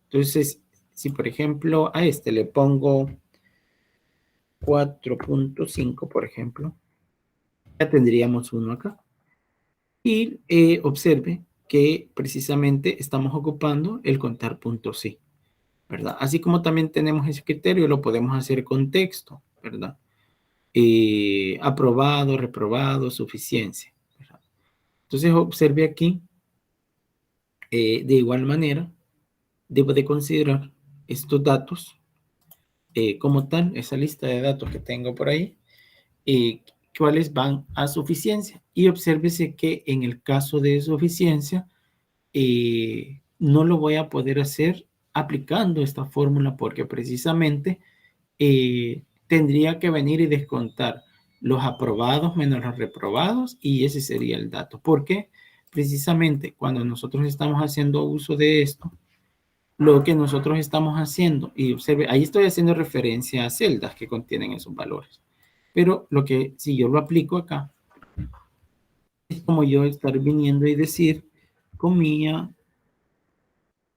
Entonces, si por ejemplo a este le pongo 4.5, por ejemplo, ya tendríamos uno acá. Y observe que precisamente estamos ocupando el contar puntos sí, ¿verdad? Así como también tenemos ese criterio, lo podemos hacer con texto, ¿verdad? Aprobado, reprobado, suficiencia, ¿verdad? Entonces observe aquí, de igual manera, debo de considerar estos datos como tal, esa lista de datos que tengo por ahí, cuáles van a suficiencia. Y obsérvese que en el caso de suficiencia, no lo voy a poder hacer aplicando esta fórmula porque precisamente tendría que venir y descontar los aprobados menos los reprobados y ese sería el dato. Porque precisamente cuando nosotros estamos haciendo uso de esto, lo que nosotros estamos haciendo, y observe, ahí estoy haciendo referencia a celdas que contienen esos valores. Pero lo que si yo lo aplico acá, es como yo estar viniendo y decir, comilla,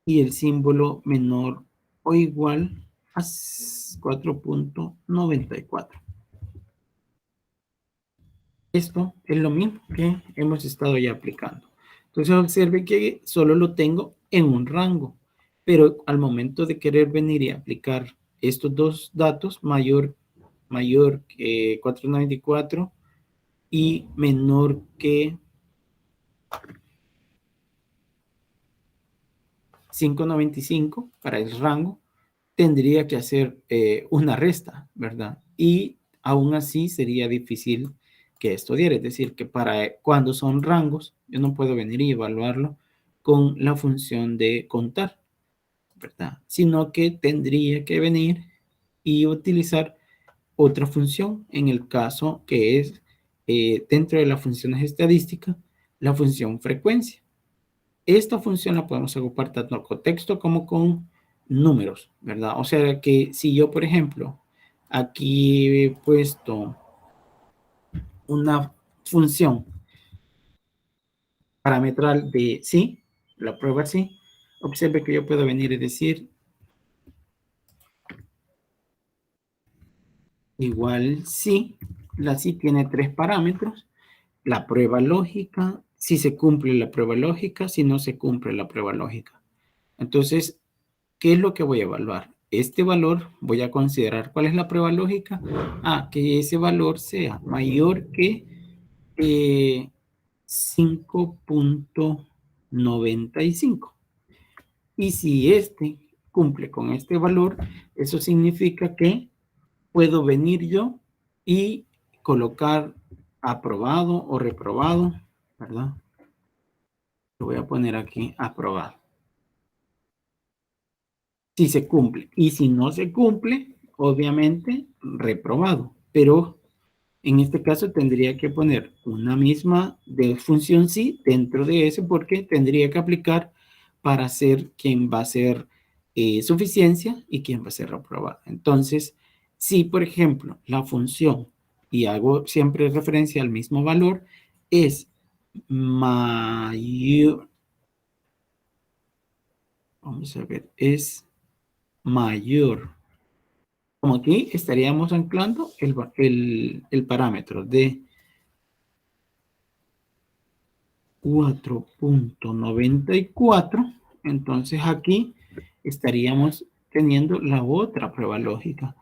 y el símbolo menor o igual a 4.94. Esto es lo mismo que hemos estado ya aplicando. Entonces observe que solo lo tengo en un rango, pero al momento de querer venir y aplicar estos dos datos, mayor que 494 y menor que 595 para el rango, tendría que hacer una resta, ¿verdad? Y aún así sería difícil que esto diera. Es decir, que para cuando son rangos, yo no puedo venir y evaluarlo con la función de contar, ¿verdad? Sino que tendría que venir y utilizar otra función, en el caso que es dentro de las funciones estadísticas, la función frecuencia. Esta función la podemos ocupar tanto con texto como con números, ¿verdad? O sea que si yo, por ejemplo, aquí he puesto una función parametral de sí, la prueba sí, observe que yo puedo venir y decir igual sí, la sí tiene 3 parámetros, la prueba lógica, si se cumple la prueba lógica, si no se cumple la prueba lógica. Entonces, ¿qué es lo que voy a evaluar? Este valor voy a considerar. ¿Cuál es la prueba lógica? Que ese valor sea mayor que 5.95. Y si este cumple con este valor, eso significa que puedo venir yo y colocar aprobado o reprobado, ¿verdad? Lo voy a poner aquí aprobado. Si se cumple. Y si no se cumple, obviamente reprobado. Pero en este caso tendría que poner una misma de función sí dentro de ese porque tendría que aplicar para ser quien va a ser suficiencia y quien va a ser reprobado. Entonces, si por ejemplo la función, y hago siempre referencia al mismo valor, es mayor, vamos a ver, es mayor. Como aquí estaríamos anclando el parámetro de 4.94 Entonces aquí estaríamos teniendo la otra prueba lógica,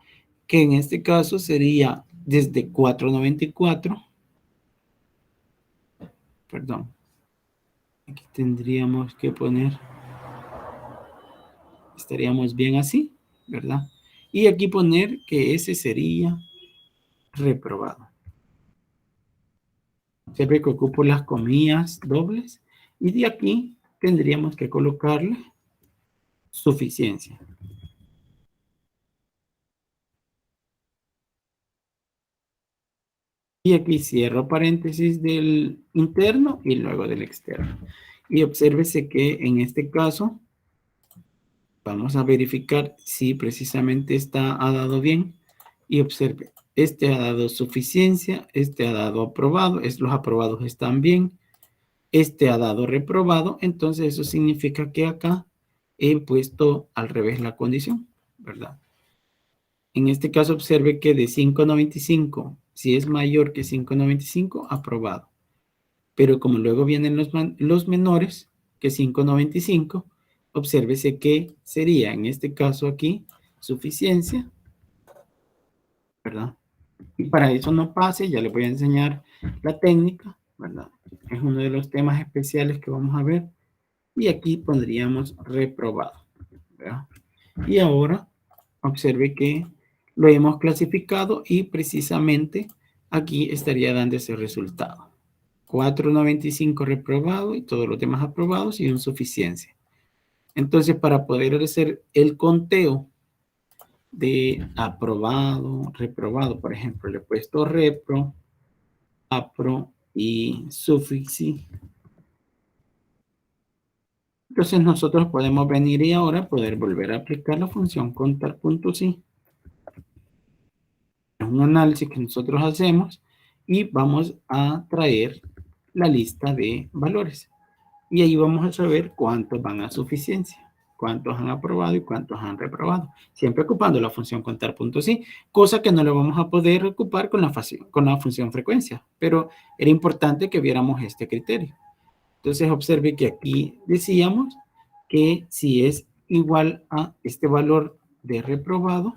que en este caso sería desde 494, perdón, aquí tendríamos que poner, estaríamos bien así, ¿verdad? Y aquí poner que ese sería reprobado. Siempre que ocupo las comillas dobles y de aquí tendríamos que colocarle suficiencia. Y aquí cierro paréntesis del interno y luego del externo. Y obsérvese que en este caso vamos a verificar si precisamente ha dado bien. Y observe, este ha dado suficiencia, este ha dado aprobado, los aprobados están bien, este ha dado reprobado, entonces eso significa que acá he puesto al revés la condición, ¿verdad? En este caso observe que de 5.95, si es mayor que 5.95, aprobado. Pero como luego vienen los menores que 5.95, obsérvese que sería en este caso aquí suficiencia, ¿verdad? Y para eso no pase, ya les voy a enseñar la técnica, ¿verdad? Es uno de los temas especiales que vamos a ver. Y aquí pondríamos reprobado, ¿verdad? Y ahora observe que lo hemos clasificado y precisamente aquí estaría dando ese resultado. 4.95 reprobado y todos los demás aprobados y insuficiencia. Entonces, para poder hacer el conteo de aprobado, reprobado, por ejemplo, le he puesto repro, apro y sufici. Entonces, nosotros podemos venir y ahora poder volver a aplicar la función contar puntos y. Es un análisis que nosotros hacemos y vamos a traer la lista de valores. Y ahí vamos a saber cuántos van a suficiencia, cuántos han aprobado y cuántos han reprobado. Siempre ocupando la función contar puntos y, cosa que no lo vamos a poder ocupar con la función frecuencia. Pero era importante que viéramos este criterio. Entonces observe que aquí decíamos que si es igual a este valor de reprobado,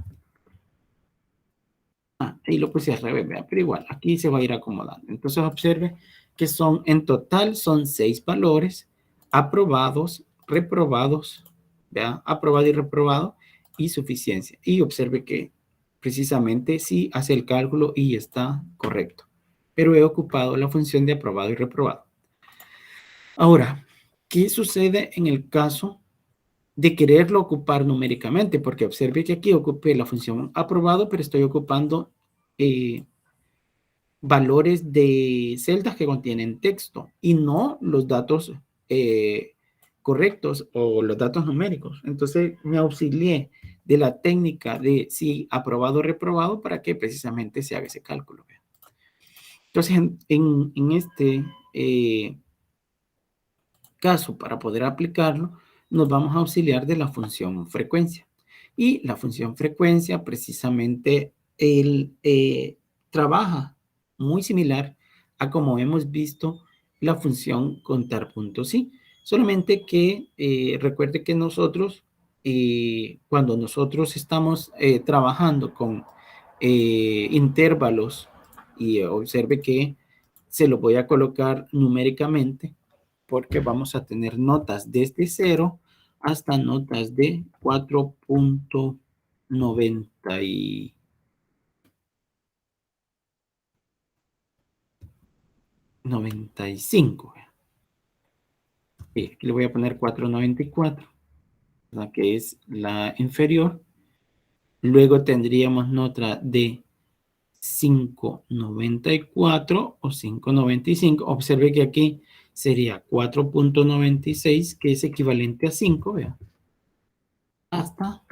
ahí lo puse al revés, ¿verdad? Pero igual, aquí se va a ir acomodando. Entonces observe que en total son 6 valores aprobados, reprobados, ¿verdad? Aprobado y reprobado y suficiencia. Y observe que precisamente sí hace el cálculo y está correcto. Pero he ocupado la función de aprobado y reprobado. Ahora, ¿qué sucede en el caso de quererlo ocupar numéricamente? Porque observe que aquí ocupé la función aprobado, pero estoy ocupando valores de celdas que contienen texto y no los datos correctos o los datos numéricos. Entonces me auxilié de la técnica de si aprobado o reprobado para que precisamente se haga ese cálculo. Entonces en este caso, para poder aplicarlo, nos vamos a auxiliar de la función frecuencia. Y la función frecuencia precisamente trabaja muy similar a como hemos visto la función contar puntos sí. Solamente que recuerde que nosotros, cuando nosotros estamos trabajando con intervalos, y observe que se lo voy a colocar numéricamente, porque vamos a tener notas desde 0 hasta notas de 4.95. Aquí le voy a poner 4.94, la que es la inferior. Luego tendríamos nota de 5.94 o 5.95. Observe que aquí sería 4.96, que es equivalente a 5, vean, hasta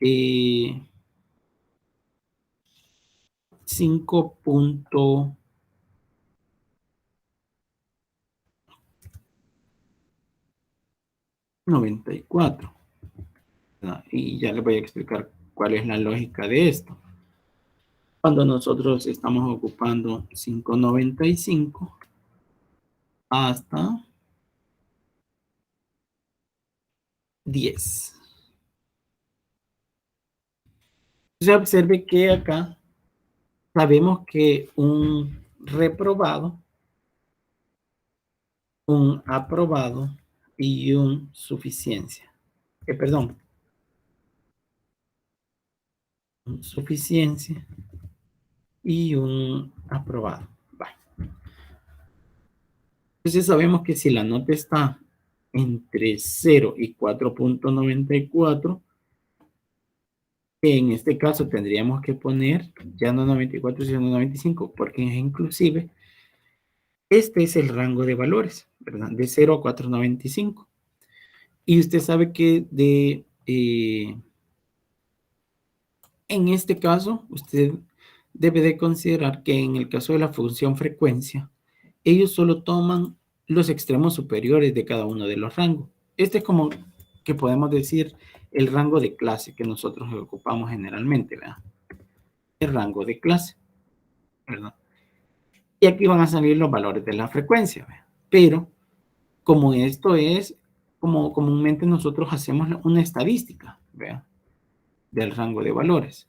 5.94. Y ya les voy a explicar cuál es la lógica de esto. Cuando nosotros estamos ocupando 5.95 hasta 10. Se observe que acá sabemos que un reprobado, un aprobado y un suficiencia. Perdón, un suficiencia y un aprobado. Vale. Entonces sabemos que si la nota está entre 0 y 4.94, en este caso tendríamos que poner ya no 94, sino 95, porque inclusive este es el rango de valores, ¿verdad? De 0 a 495. Y usted sabe que en este caso, usted debe de considerar que en el caso de la función frecuencia, ellos solo toman los extremos superiores de cada uno de los rangos. Este es como que podemos decir el rango de clase que nosotros ocupamos generalmente, ¿verdad? El rango de clase, ¿verdad? Y aquí van a salir los valores de la frecuencia, ¿verdad? Pero como esto es, como comúnmente nosotros hacemos una estadística, ¿verdad? Del rango de valores.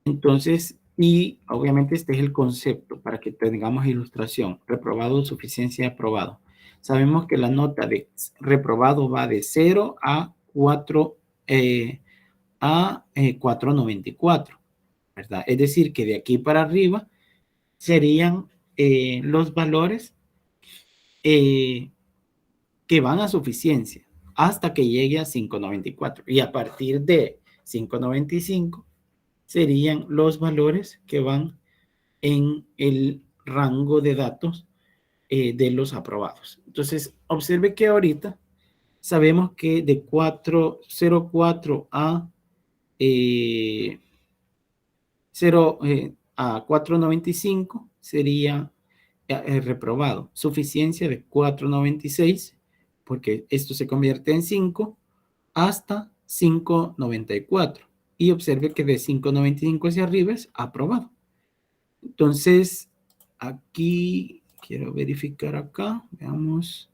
Entonces, y obviamente este es el concepto para que tengamos ilustración. Reprobado, suficiencia, aprobado. Sabemos que la nota de reprobado va de 0 a 494, ¿verdad? Es decir, que de aquí para arriba serían los valores que van a suficiencia hasta que llegue a 594. Y a partir de 595 serían los valores que van en el rango de datos de los aprobados. Entonces, observe que ahorita sabemos que de 404 a 495 sería reprobado. Suficiencia de 496, porque esto se convierte en 5, hasta 594. Y observe que de 595 hacia arriba es aprobado. Entonces, aquí quiero verificar acá, veamos.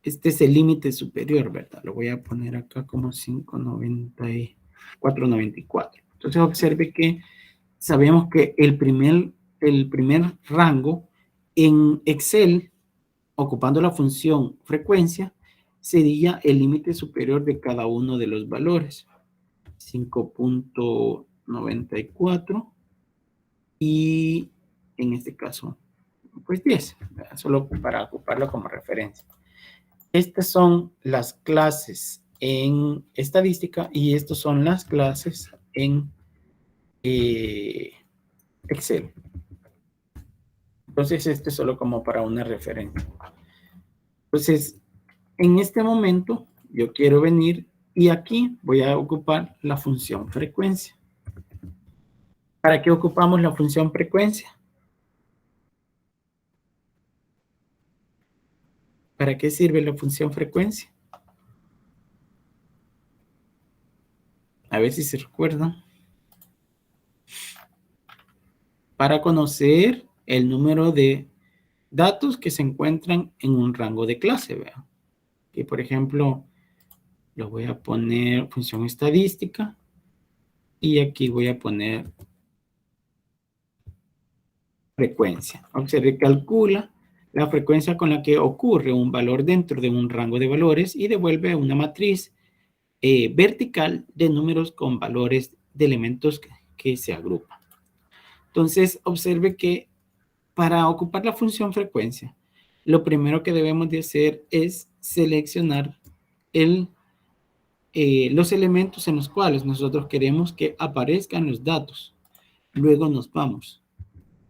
Este es el límite superior, ¿verdad? Lo voy a poner acá como 494. Entonces, observe que sabemos que el primer rango en Excel, ocupando la función frecuencia, sería el límite superior de cada uno de los valores. 5.94 y en este caso, pues 10, solo para ocuparlo como referencia. Estas son las clases en estadística y estas son las clases en Excel. Entonces, este es solo como para una referencia. Entonces, en este momento, yo quiero venir y aquí voy a ocupar la función frecuencia. ¿Para qué ocupamos la función frecuencia? ¿Para qué sirve la función frecuencia? A ver si se recuerdan. Para conocer el número de datos que se encuentran en un rango de clase, vean. Que por ejemplo, lo voy a poner función estadística y aquí voy a poner frecuencia. Observe, calcula la frecuencia con la que ocurre un valor dentro de un rango de valores y devuelve una matriz vertical de números con valores de elementos que se agrupan. Entonces, observe que para ocupar la función frecuencia, lo primero que debemos de hacer es seleccionar los elementos en los cuales nosotros queremos que aparezcan los datos. Luego nos vamos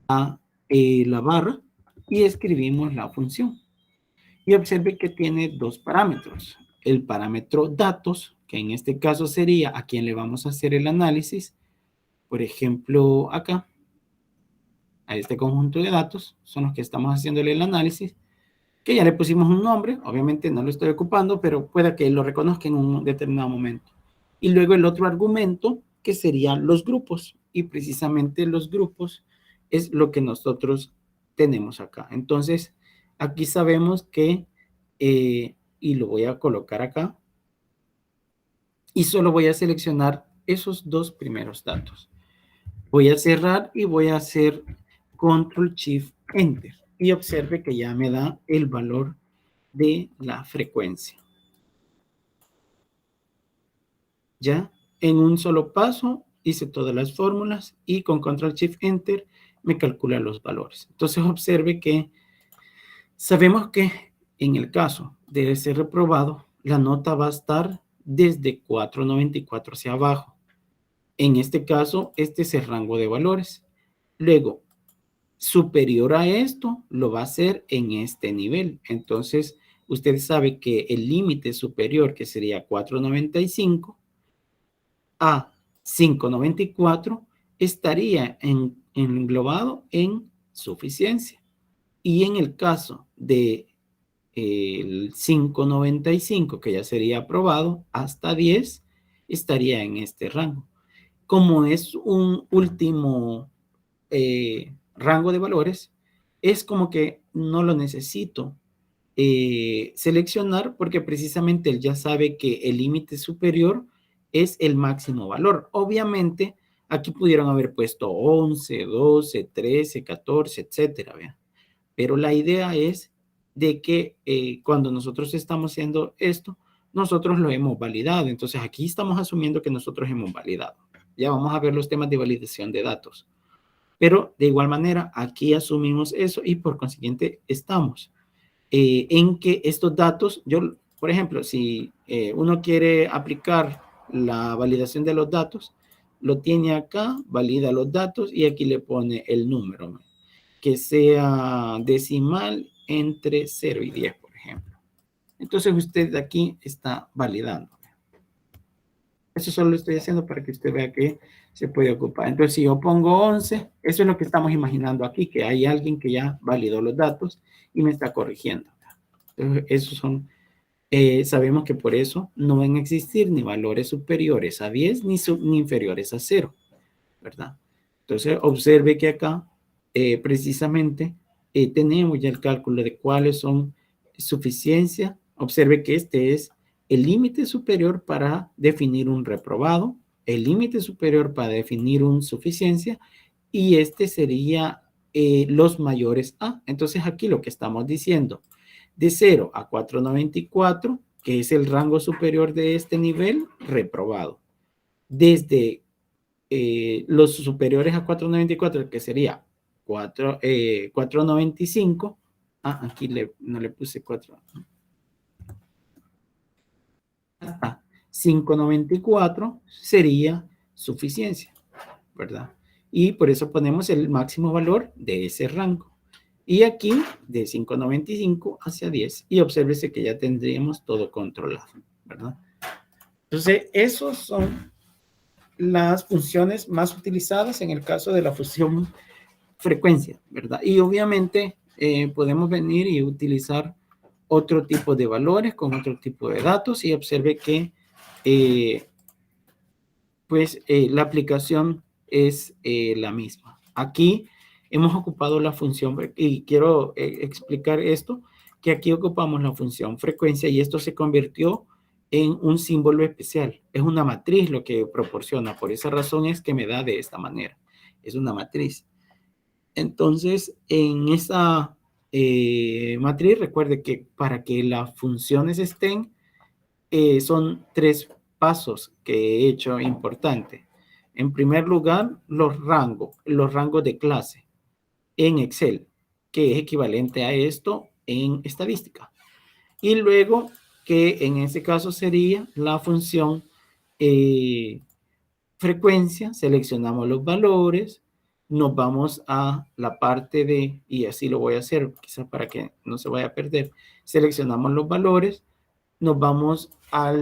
a la barra y escribimos la función. Y observe que tiene dos parámetros. El parámetro datos, que en este caso sería a quien le vamos a hacer el análisis. Por ejemplo, acá, a este conjunto de datos, son los que estamos haciéndole el análisis, que ya le pusimos un nombre, obviamente no lo estoy ocupando, pero puede que lo reconozca en un determinado momento. Y luego el otro argumento, que serían los grupos, y precisamente los grupos es lo que nosotros tenemos acá. Entonces, aquí sabemos que y lo voy a colocar acá. Y solo voy a seleccionar esos dos primeros datos. Voy a cerrar y voy a hacer Control Shift Enter. Y observe que ya me da el valor de la frecuencia. Ya en un solo paso hice todas las fórmulas y con Control Shift Enter me calcula los valores. Entonces observe que sabemos que en el caso de ser reprobado, la nota va a estar desde 4.94 hacia abajo. En este caso, este es el rango de valores. Luego, superior a esto, lo va a hacer en este nivel. Entonces, usted sabe que el límite superior, que sería 4.95 a 5.94, estaría englobado en suficiencia. Y en el caso de el 5.95, que ya sería aprobado, hasta 10, estaría en este rango. Como es un último rango de valores, es como que no lo necesito seleccionar porque precisamente él ya sabe que el límite superior es el máximo valor. Obviamente, aquí pudieron haber puesto 11, 12, 13, 14, etcétera, ¿vean? Pero la idea es de que cuando nosotros estamos haciendo esto, nosotros lo hemos validado. Entonces, aquí estamos asumiendo que nosotros hemos validado. Ya vamos a ver los temas de validación de datos. Pero de igual manera, aquí asumimos eso y por consiguiente estamos en que estos datos, yo, por ejemplo, si uno quiere aplicar la validación de los datos, lo tiene acá, valida los datos y aquí le pone el número, que sea decimal entre 0 y 10, por ejemplo. Entonces usted aquí está validando. Eso solo lo estoy haciendo para que usted vea que se puede ocupar. Entonces, si yo pongo 11, eso es lo que estamos imaginando aquí, que hay alguien que ya validó los datos y me está corrigiendo. Entonces, esos son, sabemos que por eso no van a existir ni valores superiores a 10 ni inferiores a 0, ¿verdad? Entonces, observe que acá, precisamente, tenemos ya el cálculo de cuáles son suficiencia. Observe que este es el límite superior para definir un reprobado, el límite superior para definir una suficiencia, y este sería los mayores A. Entonces aquí lo que estamos diciendo, de 0 a 4.94, que es el rango superior de este nivel, reprobado. Desde los superiores a 4.94, que sería 4.95, aquí no le puse 4, hasta 5.94 sería suficiencia, ¿verdad? Y por eso ponemos el máximo valor de ese rango. Y aquí de 5.95 hacia 10. Y obsérvese que ya tendríamos todo controlado, ¿verdad? Entonces, esos son las funciones más utilizadas en el caso de la función frecuencia, ¿verdad? Y obviamente podemos venir y utilizar otro tipo de valores con otro tipo de datos y observe que la aplicación es la misma. Aquí hemos ocupado la función, y quiero explicar esto, que aquí ocupamos la función frecuencia y esto se convirtió en un símbolo especial. Es una matriz lo que proporciona, por esa razón es que me da de esta manera. Es una matriz. Entonces, en esa matriz, recuerde que para que las funciones estén, son 3 pasos que he hecho importante. En primer lugar, los rangos de clase en Excel, que es equivalente a esto en estadística. Y luego, que en este caso sería la función frecuencia, seleccionamos los valores, nos vamos a la parte de, y así lo voy a hacer, quizás para que no se vaya a perder, seleccionamos los valores, nos vamos a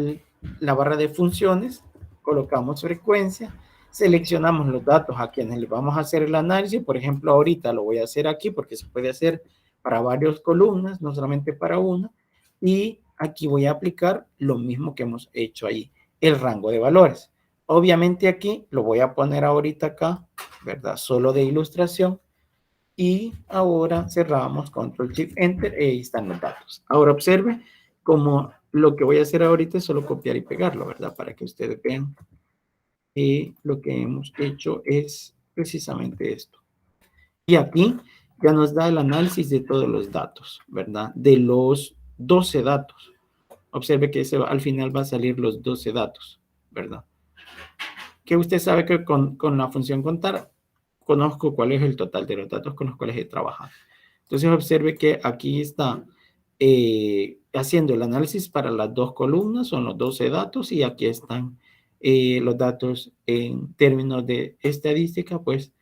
la barra de funciones, colocamos frecuencia, seleccionamos los datos a quienes le vamos a hacer el análisis, por ejemplo, ahorita lo voy a hacer aquí porque se puede hacer para varias columnas, no solamente para una, y aquí voy a aplicar lo mismo que hemos hecho ahí, el rango de valores. Obviamente aquí lo voy a poner ahorita acá, ¿verdad? Solo de ilustración. Y ahora cerramos Control Shift Enter y ahí están los datos. Ahora observe como lo que voy a hacer ahorita es solo copiar y pegarlo, ¿verdad? Para que ustedes vean que lo que hemos hecho es precisamente esto. Y aquí ya nos da el análisis de todos los datos, ¿verdad? De los 12 datos. Observe que al final va a salir los 12 datos, ¿verdad? Que usted sabe que con la función contar conozco cuál es el total de los datos con los cuales he trabajado. Entonces observe que aquí está haciendo el análisis para las dos columnas, son los 12 datos, y aquí están los datos en términos de estadística, pues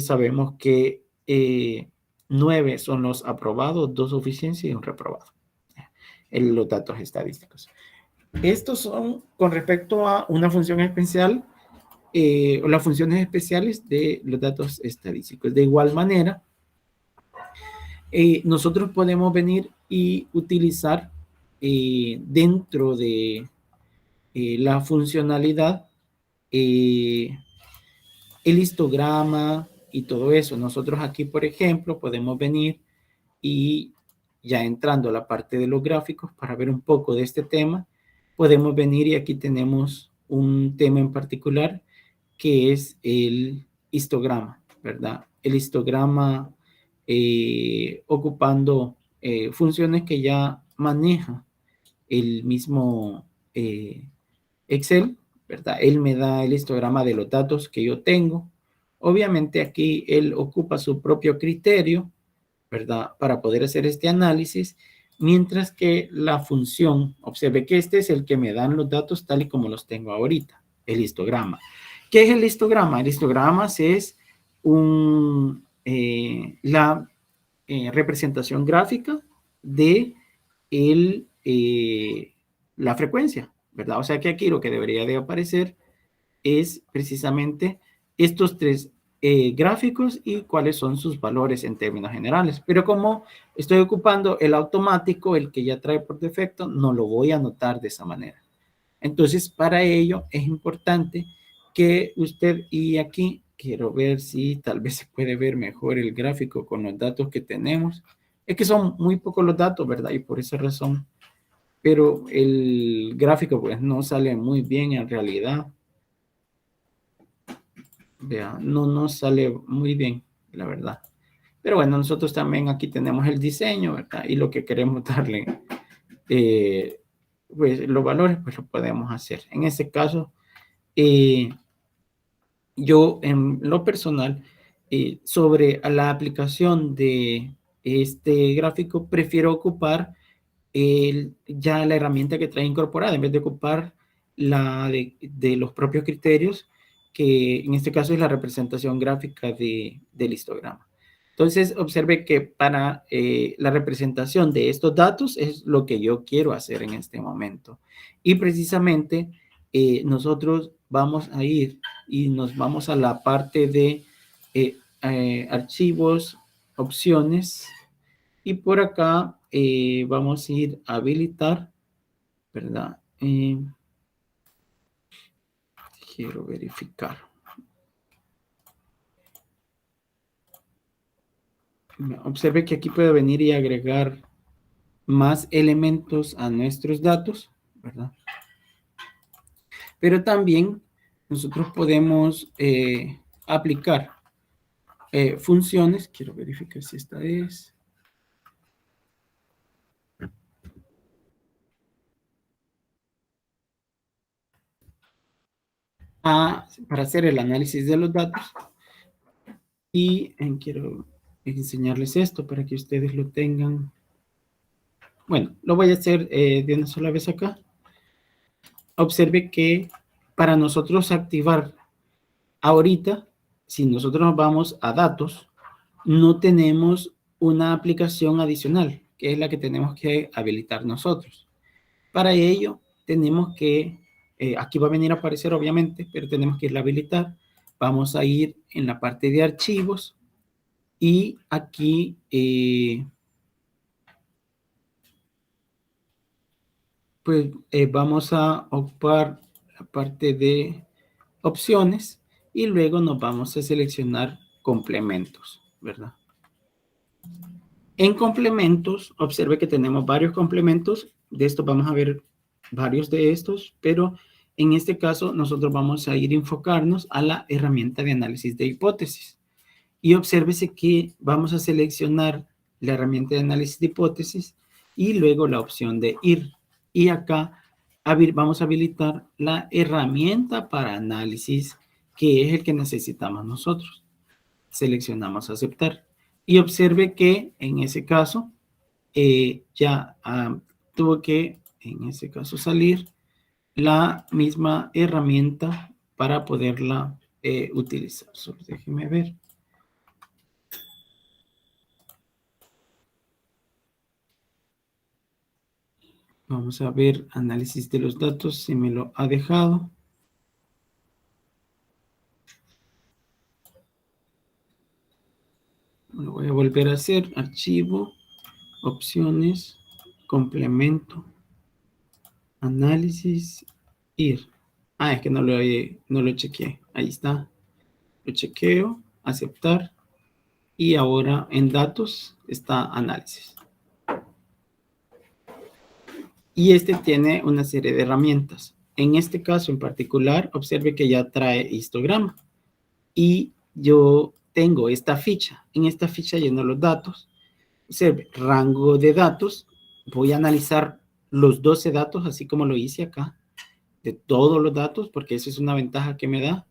sabemos que 9 son los aprobados, 2 suficiencias y un reprobado. Los datos estadísticos. Estos son con respecto a una función especial, o las funciones especiales de los datos estadísticos. De igual manera, nosotros podemos venir y utilizar dentro de la funcionalidad el histograma y todo eso. Nosotros aquí, por ejemplo, podemos venir y ya entrando a la parte de los gráficos para ver un poco de este tema, podemos venir y aquí tenemos un tema en particular que es el histograma, ¿verdad? El histograma ocupando funciones que ya maneja el mismo Excel, ¿verdad? Él me da el histograma de los datos que yo tengo. Obviamente aquí él ocupa su propio criterio, ¿verdad? Para poder hacer este análisis, mientras que la función, observe que este es el que me dan los datos tal y como los tengo ahorita, el histograma. ¿Qué es el histograma? El histograma es la representación gráfica de la frecuencia, ¿verdad? O sea que aquí lo que debería de aparecer es precisamente estos tres gráficos y cuáles son sus valores en términos generales. Pero como estoy ocupando el automático, el que ya trae por defecto, no lo voy a anotar de esa manera. Entonces, para ello es importante que usted, y aquí quiero ver si tal vez se puede ver mejor el gráfico con los datos que tenemos. Es que son muy pocos los datos, ¿verdad? Y por esa razón, pero el gráfico pues no sale muy bien en realidad. Vea, no sale muy bien, la verdad. Pero bueno, nosotros también aquí tenemos el diseño, ¿verdad? Y lo que queremos darle, pues los valores, pues lo podemos hacer. En este caso, yo en lo personal, sobre la aplicación de este gráfico, prefiero ocupar ya la herramienta que trae incorporada, en vez de ocupar la de los propios criterios, que en este caso es la representación gráfica del histograma. Entonces, observe que para la representación de estos datos es lo que yo quiero hacer en este momento. Y precisamente nosotros vamos a ir y nos vamos a la parte de archivos, opciones, y por acá vamos a ir a habilitar, ¿verdad? Quiero verificar. Observe que aquí puede venir y agregar más elementos a nuestros datos, ¿verdad? Pero también nosotros podemos aplicar funciones. Quiero verificar si esta es. Para hacer el análisis de los datos. Y quiero enseñarles esto para que ustedes lo tengan. Bueno, lo voy a hacer de una sola vez acá. Observe que para nosotros activar ahorita, si nosotros nos vamos a datos, no tenemos una aplicación adicional, que es la que tenemos que habilitar nosotros. Para ello, tenemos que, aquí va a venir a aparecer obviamente, pero tenemos que irla a habilitar. Vamos a ir en la parte de archivos y aquí pues vamos a ocupar la parte de opciones y luego nos vamos a seleccionar complementos, ¿verdad? En complementos, observe que tenemos varios complementos de esto vamos a ver varios de estos, pero en este caso nosotros vamos a ir a enfocarnos a la herramienta de análisis de hipótesis. Y obsérvese que vamos a seleccionar la herramienta de análisis de hipótesis y luego la opción de ir. Y acá vamos a habilitar la herramienta para análisis, que es el que necesitamos nosotros. Seleccionamos aceptar. Y observe que en ese caso ya tuvo que, en ese caso, salir la misma herramienta para poderla utilizar. Solo déjeme ver. Vamos a ver análisis de los datos, si me lo ha dejado. Lo voy a volver a hacer. Archivo, opciones, complemento, análisis, ir. Es que no lo chequeé. Ahí está. Lo chequeo, aceptar. Y ahora en datos está análisis. Y este tiene una serie de herramientas. En este caso en particular, observe que ya trae histograma. Y yo tengo esta ficha. En esta ficha lleno los datos. Observe, rango de datos. Voy a analizar los 12 datos, así como lo hice acá, de todos los datos, porque esa es una ventaja que me da.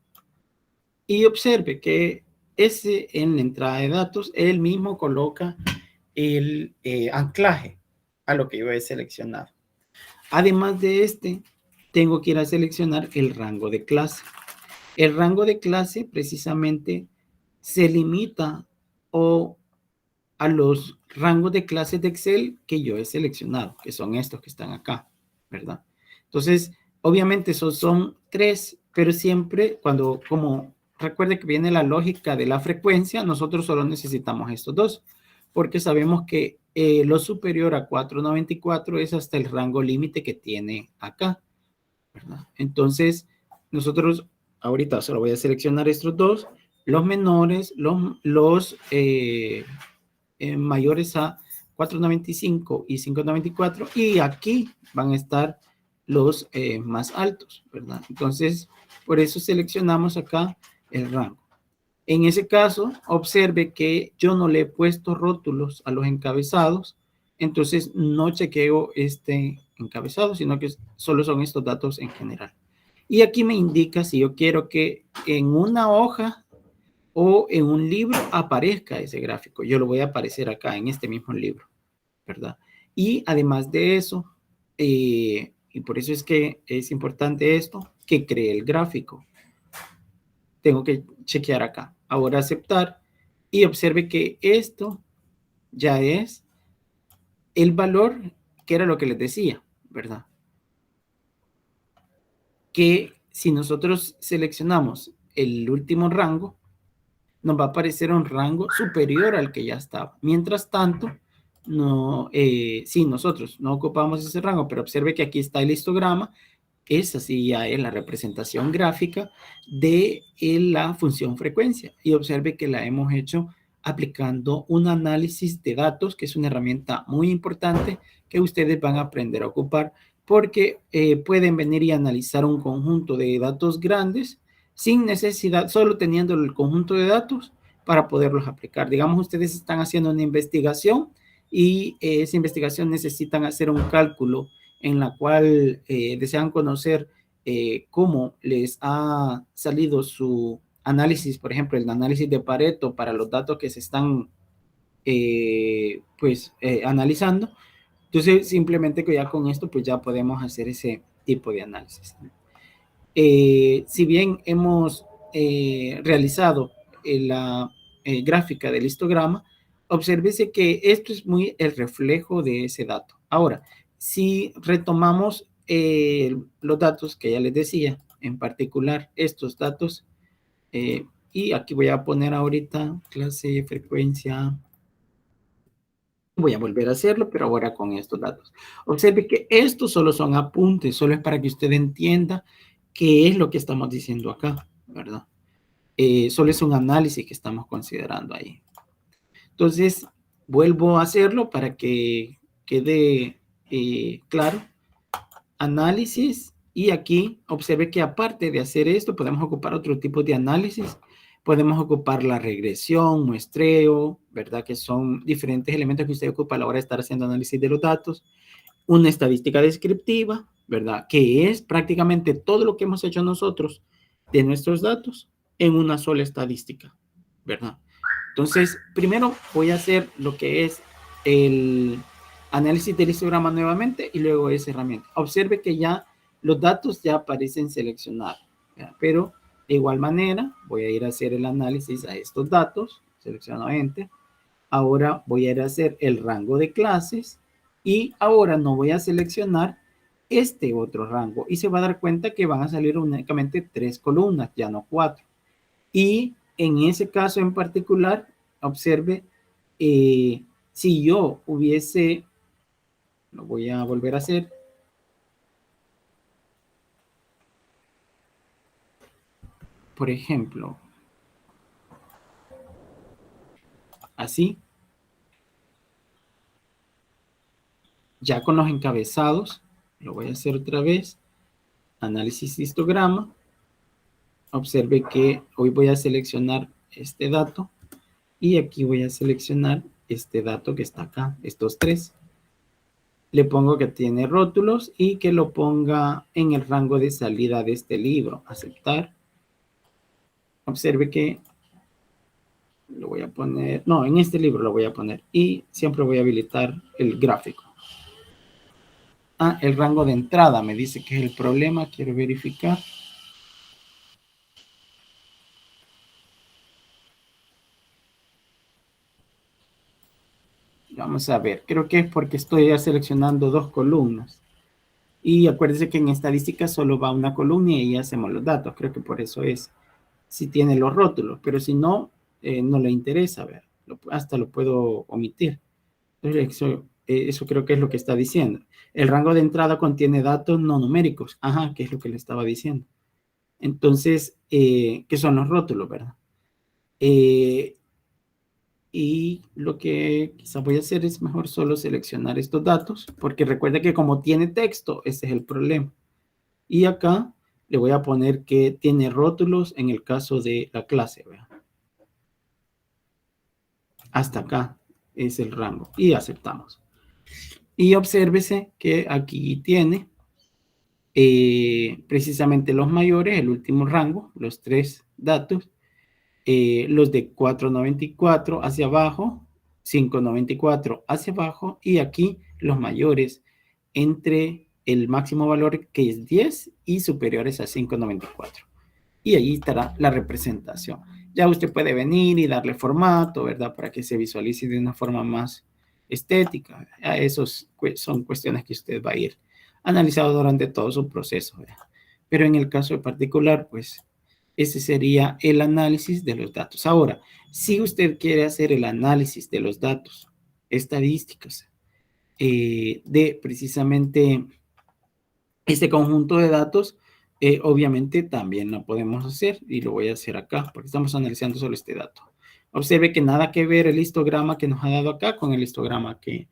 Y observe que en la entrada de datos, él mismo coloca el anclaje a lo que yo he seleccionado. Además de tengo que ir a seleccionar el rango de clase. El rango de clase precisamente se limita a los rangos de clases de Excel que yo he seleccionado, que son estos que están acá, ¿verdad? Entonces, obviamente esos son 3, pero siempre como recuerde que viene la lógica de la frecuencia, nosotros solo necesitamos estos 2, porque sabemos que lo superior a 494 es hasta el rango límite que tiene acá, ¿verdad? Entonces, nosotros ahorita solo voy a seleccionar estos 2, los menores, los mayores a 495 y 594, y aquí van a estar los más altos, ¿verdad? Entonces, por eso seleccionamos acá el rango. En ese caso, observe que yo no le he puesto rótulos a los encabezados, entonces no chequeo este encabezado, sino que solo son estos datos en general. Y aquí me indica si yo quiero que en una hoja o en un libro aparezca ese gráfico. Yo lo voy a aparecer acá en este mismo libro, ¿verdad? Y además de eso, y por eso es que es importante esto, que cree el gráfico. Tengo que chequear acá. Ahora aceptar y observe que esto ya es el valor que era lo que les decía, ¿verdad? Que si nosotros seleccionamos el último rango, nos va a aparecer un rango superior al que ya estaba. Mientras tanto, si nosotros no ocupamos ese rango, pero observe que aquí está el histograma, esa sí ya es la representación gráfica de la función frecuencia. Y observe que la hemos hecho aplicando un análisis de datos, que es una herramienta muy importante que ustedes van a aprender a ocupar, porque pueden venir y analizar un conjunto de datos grandes sin necesidad, solo teniendo el conjunto de datos para poderlos aplicar. Digamos, ustedes están haciendo una investigación y esa investigación necesitan hacer un cálculo en la cual desean conocer cómo les ha salido su análisis, por ejemplo, el análisis de Pareto para los datos que se están analizando. Entonces, simplemente que ya con esto, pues ya podemos hacer ese tipo de análisis. Si bien hemos realizado la gráfica del histograma, obsérvese que esto es muy el reflejo de ese dato. Ahora, si retomamos los datos que ya les decía, en particular estos datos, y aquí voy a poner ahorita clase, frecuencia. Voy a volver a hacerlo, pero ahora con estos datos. Observe que estos solo son apuntes, solo es para que usted entienda qué es lo que estamos diciendo acá, ¿verdad? Solo es un análisis que estamos considerando ahí. Entonces, vuelvo a hacerlo para que quede claro, análisis, y aquí observe que aparte de hacer esto, podemos ocupar otro tipo de análisis. Podemos ocupar la regresión, muestreo, ¿verdad? Que son diferentes elementos que usted ocupa a la hora de estar haciendo análisis de los datos. Una estadística descriptiva, ¿verdad? Que es prácticamente todo lo que hemos hecho nosotros de nuestros datos en una sola estadística, ¿verdad? Entonces, primero voy a hacer lo que es el análisis del histograma nuevamente y luego esa herramienta. Observe que ya los datos ya aparecen seleccionados, ¿verdad? Pero de igual manera voy a ir a hacer el análisis a estos datos, selecciono Enter. Ahora voy a ir a hacer el rango de clases y ahora no voy a seleccionar este otro rango y se va a dar cuenta que van a salir únicamente 3 columnas, ya no 4. Y en ese caso en particular, observe, si yo hubiese, lo voy a volver a hacer, por ejemplo, así, ya con los encabezados, lo voy a hacer otra vez, análisis de histograma. Observe que hoy voy a seleccionar este dato y aquí voy a seleccionar este dato que está acá, estos 3. Le pongo que tiene rótulos y que lo ponga en el rango de salida de este libro. Aceptar. Observe que lo voy a poner, no, en este libro lo voy a poner y siempre voy a habilitar el gráfico. Ah, el rango de entrada me dice que es el problema, quiero verificar. Vamos a ver, creo que es porque estoy ya seleccionando 2 columnas. Y acuérdense que en estadística solo va una columna y ahí hacemos los datos. Creo que por eso es, si tiene los rótulos, pero si no, no le interesa, ver, hasta lo puedo omitir. Entonces, eso creo que es lo que está diciendo. El rango de entrada contiene datos no numéricos. Ajá, que es lo que le estaba diciendo. Entonces, ¿qué son los rótulos, verdad? Y lo que quizás voy a hacer es mejor solo seleccionar estos datos, porque recuerda que como tiene texto, ese es el problema. Y acá le voy a poner que tiene rótulos en el caso de la clase. ¿Vean? Hasta acá es el rango y aceptamos. Y obsérvese que aquí tiene precisamente los mayores, el último rango, los 3 datos, los de 494 hacia abajo, 594 hacia abajo y aquí los mayores entre el máximo valor que es 10 y superiores a 594. Y ahí estará la representación. Ya usted puede venir y darle formato, ¿verdad? Para que se visualice de una forma más estética. Esos son cuestiones que usted va a ir analizando durante todo su proceso, ¿verdad? Pero en el caso particular, pues, ese sería el análisis de los datos. Ahora, si usted quiere hacer el análisis de los datos estadísticos de precisamente este conjunto de datos, obviamente también lo podemos hacer y lo voy a hacer acá porque estamos analizando solo este dato. Observe que nada que ver el histograma que nos ha dado acá con el histograma que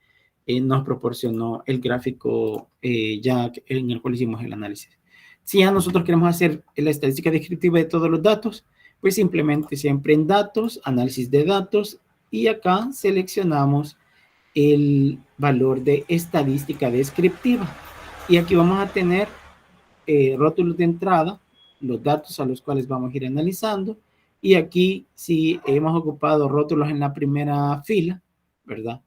nos proporcionó el gráfico ya en el cual hicimos el análisis. Si ya nosotros queremos hacer la estadística descriptiva de todos los datos, pues simplemente siempre en datos, análisis de datos y acá seleccionamos el valor de estadística descriptiva. Y aquí vamos a tener rótulos de entrada, los datos a los cuales vamos a ir analizando. Y aquí sí hemos ocupado rótulos en la primera fila, ¿verdad?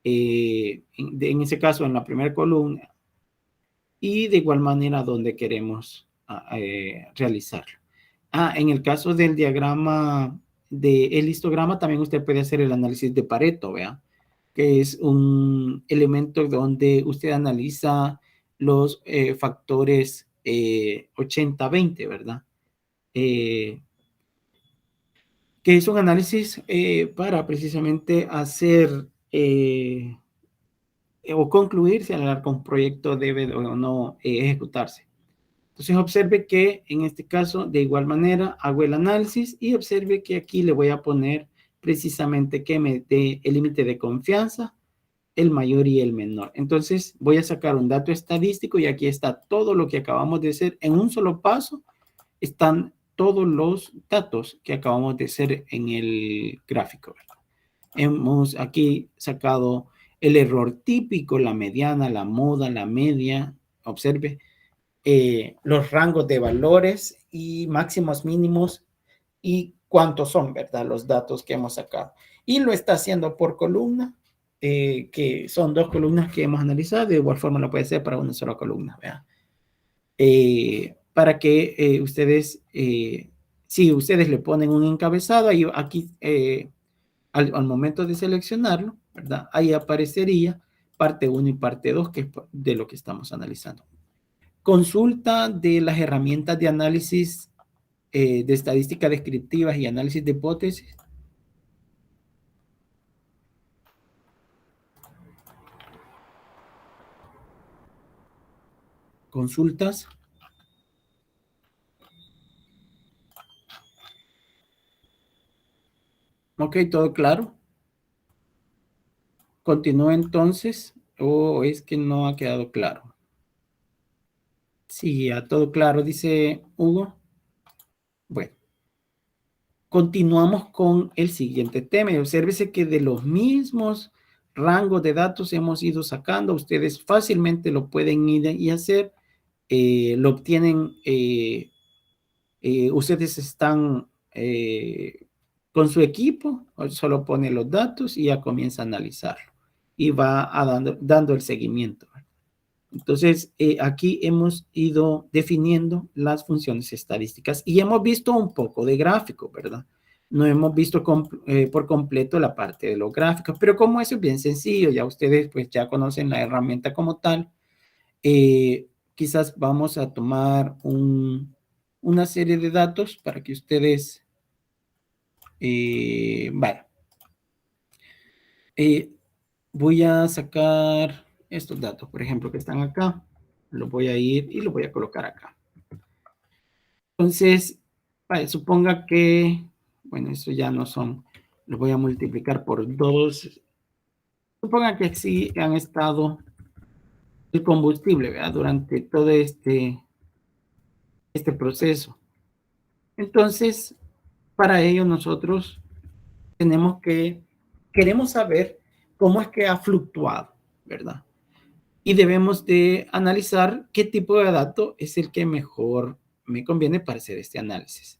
En ese caso, en la primera columna. Y de igual manera donde queremos realizarlo. En el caso del diagrama del histograma, también usted puede hacer el análisis de Pareto, ¿vea? Que es un elemento donde usted analiza los factores 80-20, ¿verdad? Que es un análisis para precisamente hacer o concluir si un proyecto debe o no ejecutarse. Entonces observe que en este caso de igual manera hago el análisis y observe que aquí le voy a poner precisamente que me dé el límite de confianza el mayor y el menor. Entonces voy a sacar un dato estadístico y aquí está todo lo que acabamos de hacer. En un solo paso están todos los datos que acabamos de hacer en el gráfico. Hemos aquí sacado el error típico, la mediana, la moda, la media. Observe los rangos de valores y máximos, mínimos y cuántos son, ¿verdad? Los datos que hemos sacado. Y lo está haciendo por columna, que son 2 columnas que hemos analizado. De igual forma lo puede hacer para una sola columna, ¿verdad? Para que ustedes, si ustedes le ponen un encabezado, ahí, aquí, al momento de seleccionarlo, ¿verdad? Ahí aparecería parte 1 y parte 2, que es de lo que estamos analizando. Consulta de las herramientas de análisis de estadística descriptivas y análisis de hipótesis. Consultas. Ok, todo claro. Continúa entonces. ¿O es que no ha quedado claro? Sí, a todo claro, dice Hugo. Bueno, continuamos con el siguiente tema. Y obsérvese que de los mismos rangos de datos hemos ido sacando. Ustedes fácilmente lo pueden ir y hacer. Lo obtienen. Ustedes están con su equipo, solo pone los datos y ya comienza a analizarlo. Y va dando el seguimiento. Entonces, aquí hemos ido definiendo las funciones estadísticas y hemos visto un poco de gráfico, ¿verdad? No hemos visto por completo la parte de los gráficos, pero como eso es bien sencillo, ya ustedes pues ya conocen la herramienta como tal, quizás vamos a tomar una serie de datos para que ustedes, vaya, voy a sacar estos datos, por ejemplo, que están acá. Los voy a ir y los voy a colocar acá. Entonces, vaya, suponga que, bueno, eso ya no son, los voy a multiplicar por 2. Suponga que sí han estado el combustible, ¿verdad? Durante todo este proceso. Entonces, para ello nosotros queremos saber cómo es que ha fluctuado, ¿verdad? Y debemos de analizar qué tipo de dato es el que mejor me conviene para hacer este análisis.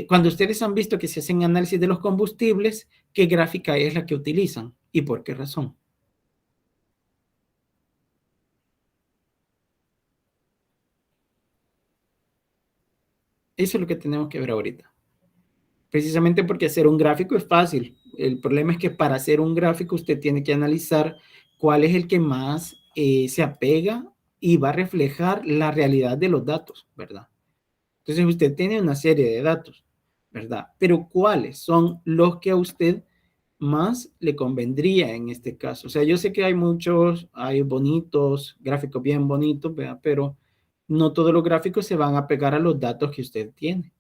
Cuando ustedes han visto que se hacen análisis de los combustibles, ¿qué gráfica es la que utilizan y por qué razón? Eso es lo que tenemos que ver ahorita. Precisamente porque hacer un gráfico es fácil. El problema es que para hacer un gráfico usted tiene que analizar cuál es el que más se apega y va a reflejar la realidad de los datos, ¿verdad? Entonces usted tiene una serie de datos, ¿verdad? Pero ¿cuáles son los que a usted más le convendría en este caso? O sea, yo sé que hay muchos, hay bonitos, gráficos bien bonitos, ¿verdad? Pero no todos los gráficos se van a pegar a los datos que usted tiene.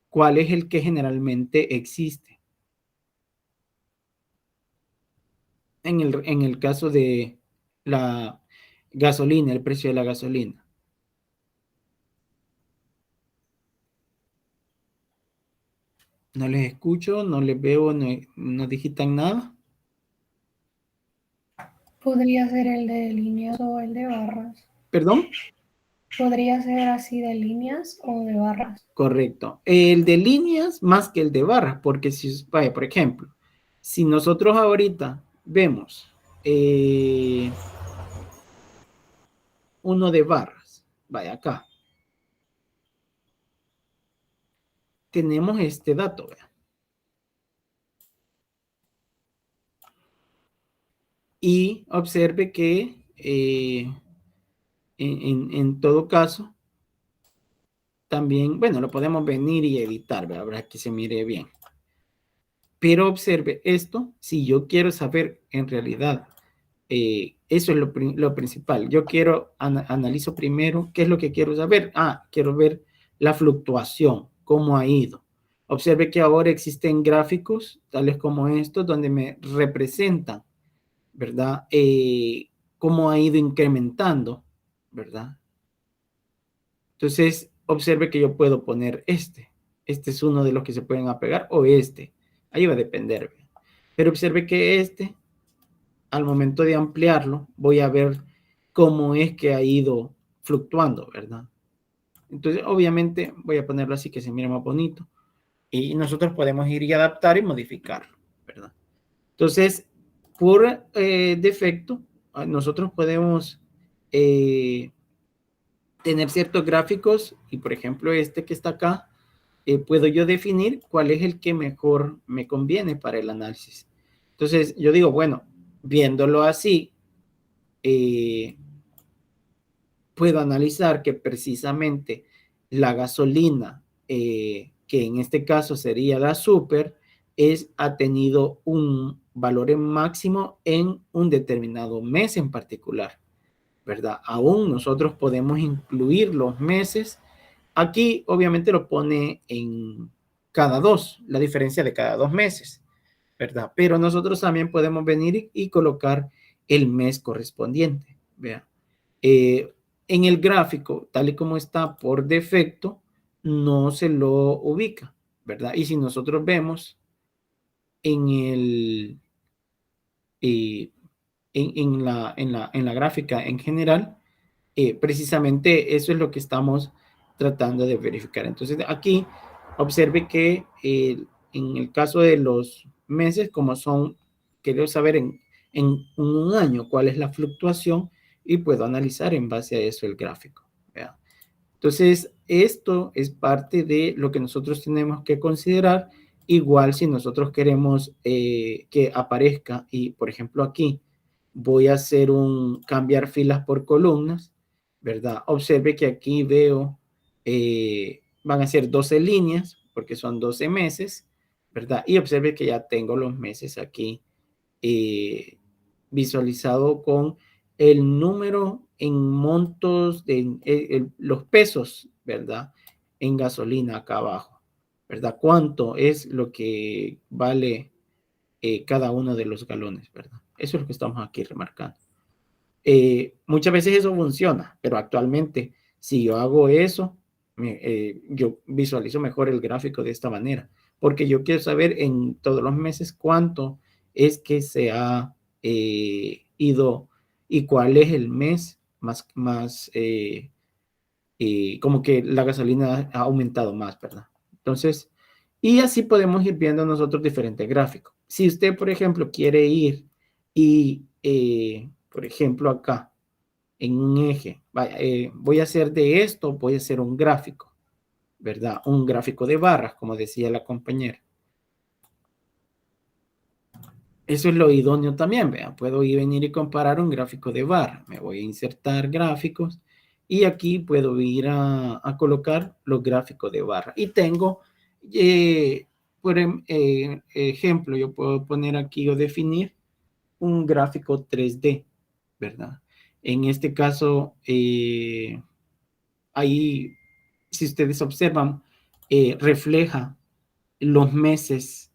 ¿Cuál es el que generalmente existe? En el caso de la gasolina, el precio de la gasolina. No les escucho, no les veo, no digitan nada. Podría ser el de líneas o el de barras. ¿Perdón? Podría ser así de líneas o de barras. Correcto. El de líneas más que el de barras, porque si, vaya, por ejemplo, si nosotros ahorita vemos uno de barras, vaya acá, tenemos este dato, ¿verdad? Y observe que en todo caso, también, bueno, lo podemos venir y editar, ¿verdad? Para que se mire bien. Pero observe esto, si yo quiero saber en realidad, eso es lo principal. Yo analizo primero qué es lo que quiero saber. Quiero ver la fluctuación, cómo ha ido. Observe que ahora existen gráficos, tales como estos, donde me representan ¿verdad? Cómo ha ido incrementando, ¿verdad? Entonces, observe que yo puedo poner este. Este es uno de los que se pueden apegar o este. Ahí va a depender. Pero observe que este, al momento de ampliarlo, voy a ver cómo es que ha ido fluctuando, ¿verdad? Entonces, obviamente, voy a ponerlo así que se mire más bonito. Y nosotros podemos ir y adaptar y modificarlo, ¿verdad? Entonces, por defecto, nosotros podemos tener ciertos gráficos y, por ejemplo, este que está acá, puedo yo definir cuál es el que mejor me conviene para el análisis. Entonces, yo digo, bueno, viéndolo así, puedo analizar que precisamente la gasolina, que en este caso sería la super, ha tenido un valor en máximo en un determinado mes en particular, ¿verdad? Aún nosotros podemos incluir los meses. Aquí obviamente lo pone en cada dos, la diferencia de cada 2 meses, ¿verdad? Pero nosotros también podemos venir y colocar el mes correspondiente, ¿vea? Eh, en el gráfico, tal y como está por defecto, no se lo ubica, ¿verdad? Y si nosotros vemos en el, eh, en la gráfica en general, precisamente eso es lo que estamos tratando de verificar. Entonces, aquí observe que en el caso de los meses, como son, quiero saber en un año cuál es la fluctuación y puedo analizar en base a eso el gráfico. ¿Vea? Entonces, esto es parte de lo que nosotros tenemos que considerar. Igual si nosotros queremos que aparezca, y por ejemplo aquí voy a hacer un cambiar filas por columnas, ¿verdad? Observe que aquí veo, van a ser 12 líneas, porque son 12 meses, ¿verdad? Y observe que ya tengo los meses aquí eh, visualizado con el número en montos de los pesos, ¿verdad? En gasolina acá abajo, ¿verdad? ¿Cuánto es lo que vale cada uno de los galones, ¿verdad? Eso es lo que estamos aquí remarcando. Muchas veces eso funciona, pero actualmente si yo hago eso, yo visualizo mejor el gráfico de esta manera, porque yo quiero saber en todos los meses cuánto es que se ha ido y cuál es el mes como que la gasolina ha aumentado más, ¿verdad? Entonces, y así podemos ir viendo nosotros diferentes gráficos. Si usted, por ejemplo, quiere ir y, por ejemplo, acá, en un eje, voy a hacer de esto, voy a hacer un gráfico, ¿verdad? Un gráfico de barras, como decía la compañera. Eso es lo idóneo también, vean, puedo ir venir y comparar un gráfico de barra. Me voy a insertar gráficos y aquí puedo ir a colocar los gráficos de barra. Y tengo, por ejemplo, yo puedo poner aquí o definir un gráfico 3D, ¿verdad? En este caso, ahí, si ustedes observan, refleja los meses,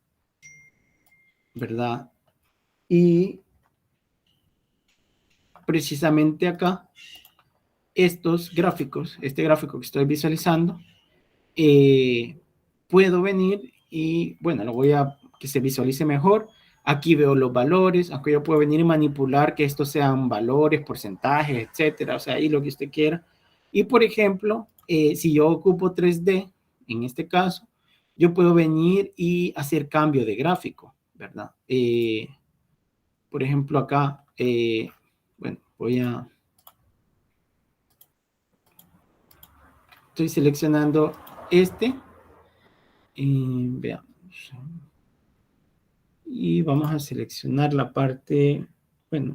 ¿verdad? Y precisamente acá, estos gráficos, este gráfico que estoy visualizando, puedo venir y, bueno, lo voy a que se visualice mejor. Aquí veo los valores, aquí yo puedo venir y manipular que estos sean valores, porcentajes, etcétera, o sea, ahí lo que usted quiera. Y, por ejemplo, si yo ocupo 3D, en este caso, yo puedo venir y hacer cambio de gráfico, ¿verdad? Por ejemplo, acá, bueno, estoy seleccionando este y veamos. Y vamos a seleccionar la parte, bueno,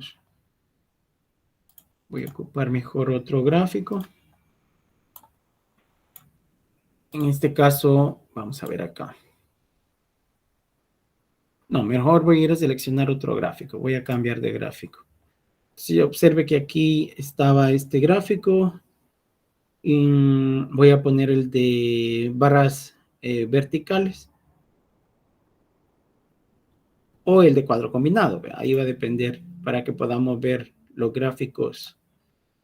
voy a ocupar mejor otro gráfico. En este caso, vamos a ver acá. No, mejor voy a ir a seleccionar otro gráfico. Voy a cambiar de gráfico. Si observe que aquí estaba este gráfico. Y voy a poner el de barras verticales o el de cuadro combinado. Ahí va a depender para que podamos ver los gráficos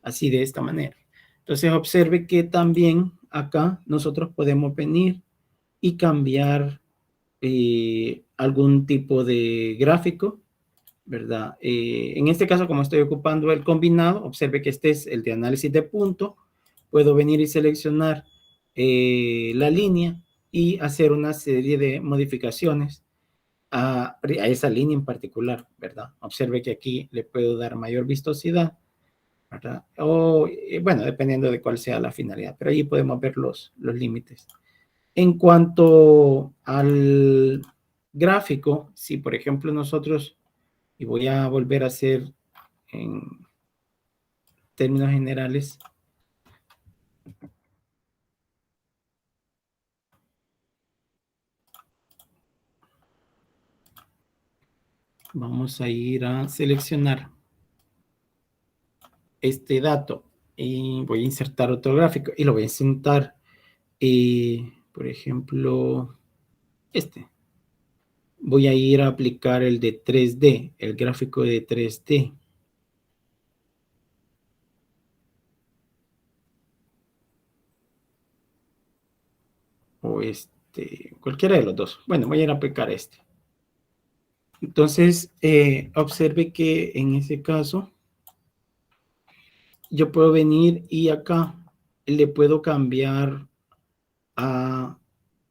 así de esta manera. Entonces observe que también acá nosotros podemos venir y cambiar algún tipo de gráfico, ¿verdad? En este caso, como estoy ocupando el combinado, observe que este es el de análisis de punto. Puedo venir y seleccionar la línea y hacer una serie de modificaciones a esa línea en particular, ¿verdad? Observe que aquí le puedo dar mayor vistosidad, ¿verdad? O, bueno, dependiendo de cuál sea la finalidad, pero ahí podemos ver los límites. En cuanto al gráfico, si por ejemplo nosotros, y voy a volver a hacer en términos generales, vamos a ir a seleccionar este dato y voy a insertar otro gráfico y lo voy a insertar, por ejemplo, este. Voy a ir a aplicar el de 3D, el gráfico de 3D. O cualquiera de los dos. Bueno, voy a ir a aplicar este. Entonces, observe que en ese caso, yo puedo venir y acá le puedo cambiar a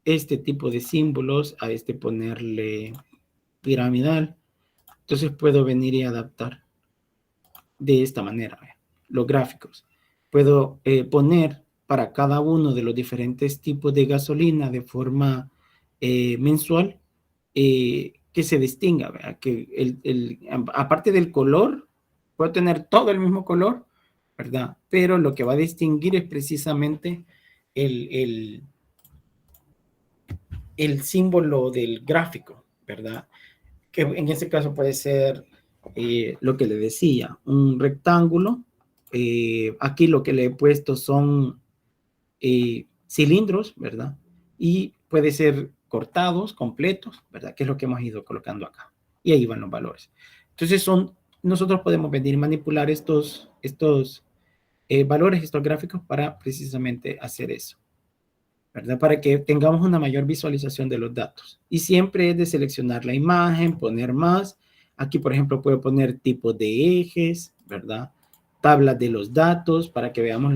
este tipo de símbolos, a ponerle piramidal. Entonces puedo venir y adaptar de esta manera los gráficos. Puedo poner para cada uno de los diferentes tipos de gasolina de forma mensual que se distinga, ¿verdad? Que aparte del color, puedo tener todo el mismo color, ¿verdad? Pero lo que va a distinguir es precisamente el símbolo del gráfico, ¿verdad? Que en este caso puede ser lo que le decía, un rectángulo. Aquí lo que le he puesto son cilindros, ¿verdad? Y puede ser cortados, completos, ¿verdad? Que es lo que hemos ido colocando acá. Y ahí van los valores. Entonces nosotros podemos venir y manipular estos valores, estos gráficos para precisamente hacer eso, ¿verdad? Para que tengamos una mayor visualización de los datos. Y siempre es de seleccionar la imagen, poner más. Aquí, por ejemplo, puedo poner tipos de ejes, ¿verdad? Tablas de los datos para que veamos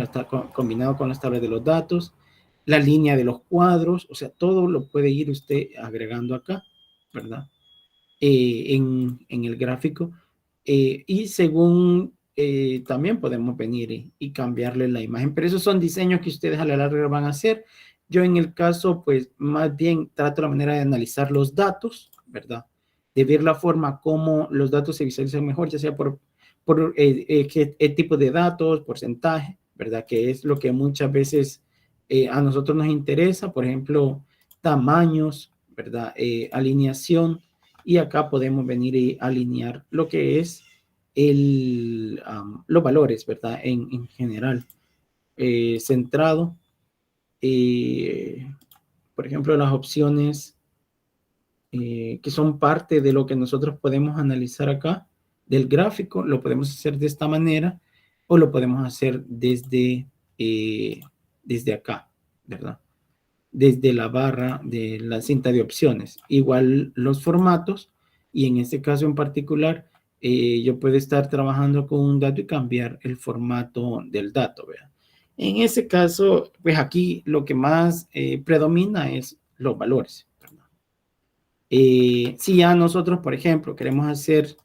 combinado con las tablas de los datos. La línea de los cuadros, o sea, todo lo puede ir usted agregando acá, ¿verdad? En el gráfico. Y según también podemos venir y cambiarle la imagen, pero esos son diseños que ustedes a la larga van a hacer. Yo en el caso, pues más bien trato la manera de analizar los datos, ¿verdad? De ver la forma como los datos se visualizan mejor, ya sea por qué tipo de datos, porcentaje, ¿verdad? Que es lo que muchas veces a nosotros nos interesa, por ejemplo, tamaños, ¿verdad? Alineación, y acá podemos venir y alinear lo que es los valores, ¿verdad? En general, centrado. Por ejemplo, las opciones que son parte de lo que nosotros podemos analizar acá del gráfico, lo podemos hacer de esta manera o lo podemos hacer desde acá, ¿verdad? Desde la barra de la cinta de opciones. Igual los formatos, y en este caso en particular, yo puedo estar trabajando con un dato y cambiar el formato del dato, ¿verdad? En ese caso, pues aquí lo que más predomina es los valores, ¿verdad? Si ya nosotros, por ejemplo, queremos hacer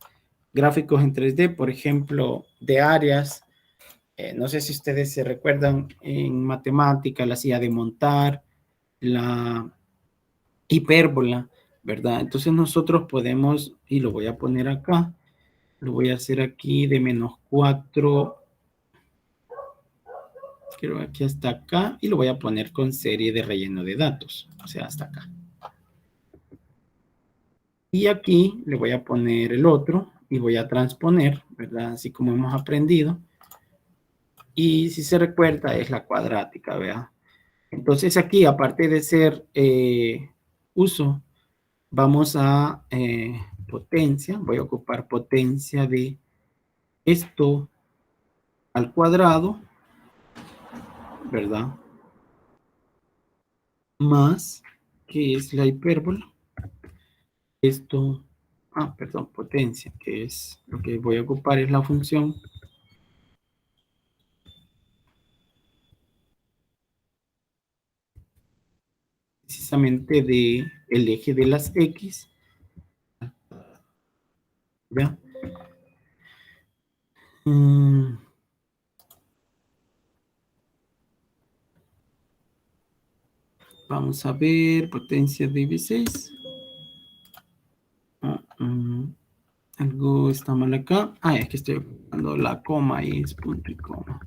gráficos en 3D, por ejemplo, de áreas, no sé si ustedes se recuerdan en matemática, la silla de montar, la hipérbola, ¿verdad? Entonces nosotros podemos, y lo voy a poner acá, lo voy a hacer aquí de -4, creo aquí hasta acá, y lo voy a poner con serie de relleno de datos, o sea, hasta acá. Y aquí le voy a poner el otro, y voy a transponer, ¿verdad? Así como hemos aprendido. Y si se recuerda, es la cuadrática, ¿verdad? Entonces aquí, aparte de ser uso, vamos a potencia, voy a ocupar potencia de esto al cuadrado, ¿verdad? Más, que es la hipérbola, esto, perdón, potencia, que es lo que voy a ocupar es la función precisamente de el eje de las X, ¿ya? Vamos a ver, potencia de V6. Algo está mal acá. Es que estoy ocupando la coma y es punto y coma.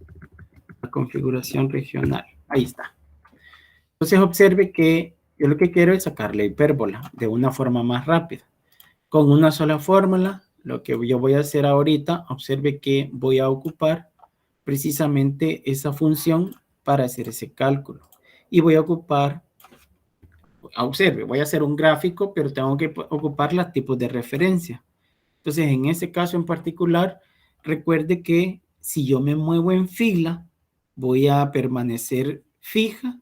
La configuración regional. Ahí está. Entonces observe que yo lo que quiero es sacar la hipérbola de una forma más rápida. Con una sola fórmula, lo que yo voy a hacer ahorita, observe que voy a ocupar precisamente esa función para hacer ese cálculo. Y voy a ocupar, observe, voy a hacer un gráfico, pero tengo que ocupar los tipos de referencia. Entonces, en ese caso en particular, recuerde que si yo me muevo en fila, voy a permanecer fija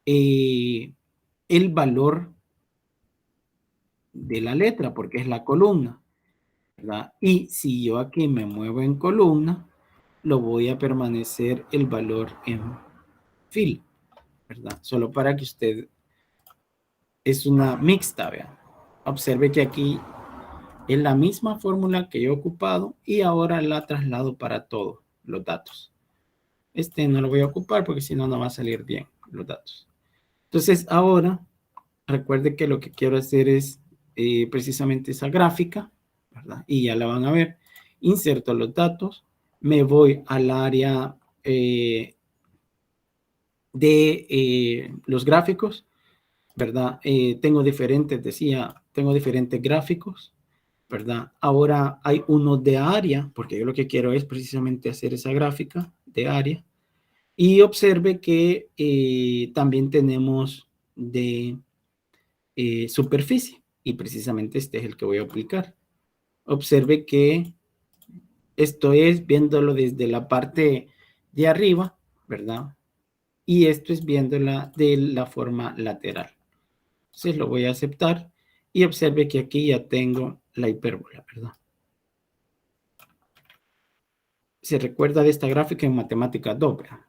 el valor de la letra, porque es la columna, ¿verdad? Y si yo aquí me muevo en columna, lo voy a permanecer el valor en fila, ¿verdad? Solo para que usted, es una mixta, vean. Observe que aquí es la misma fórmula que yo he ocupado y ahora la traslado para todos los datos. Este no lo voy a ocupar porque si no, no va a salir bien los datos. Entonces, ahora, recuerde que lo que quiero hacer es precisamente esa gráfica, ¿verdad? Y ya la van a ver. Inserto los datos, me voy al área de los gráficos, ¿verdad? Tengo diferentes, tengo diferentes gráficos, ¿verdad? Ahora hay uno de área, porque yo lo que quiero es precisamente hacer esa gráfica de área. Y observe que también tenemos de superficie, y precisamente este es el que voy a aplicar. Observe que esto es viéndolo desde la parte de arriba, ¿verdad? Y esto es viéndola de la forma lateral. Entonces lo voy a aceptar y observe que aquí ya tengo la hipérbola, ¿verdad? Se recuerda de esta gráfica en matemáticas 2, ¿verdad?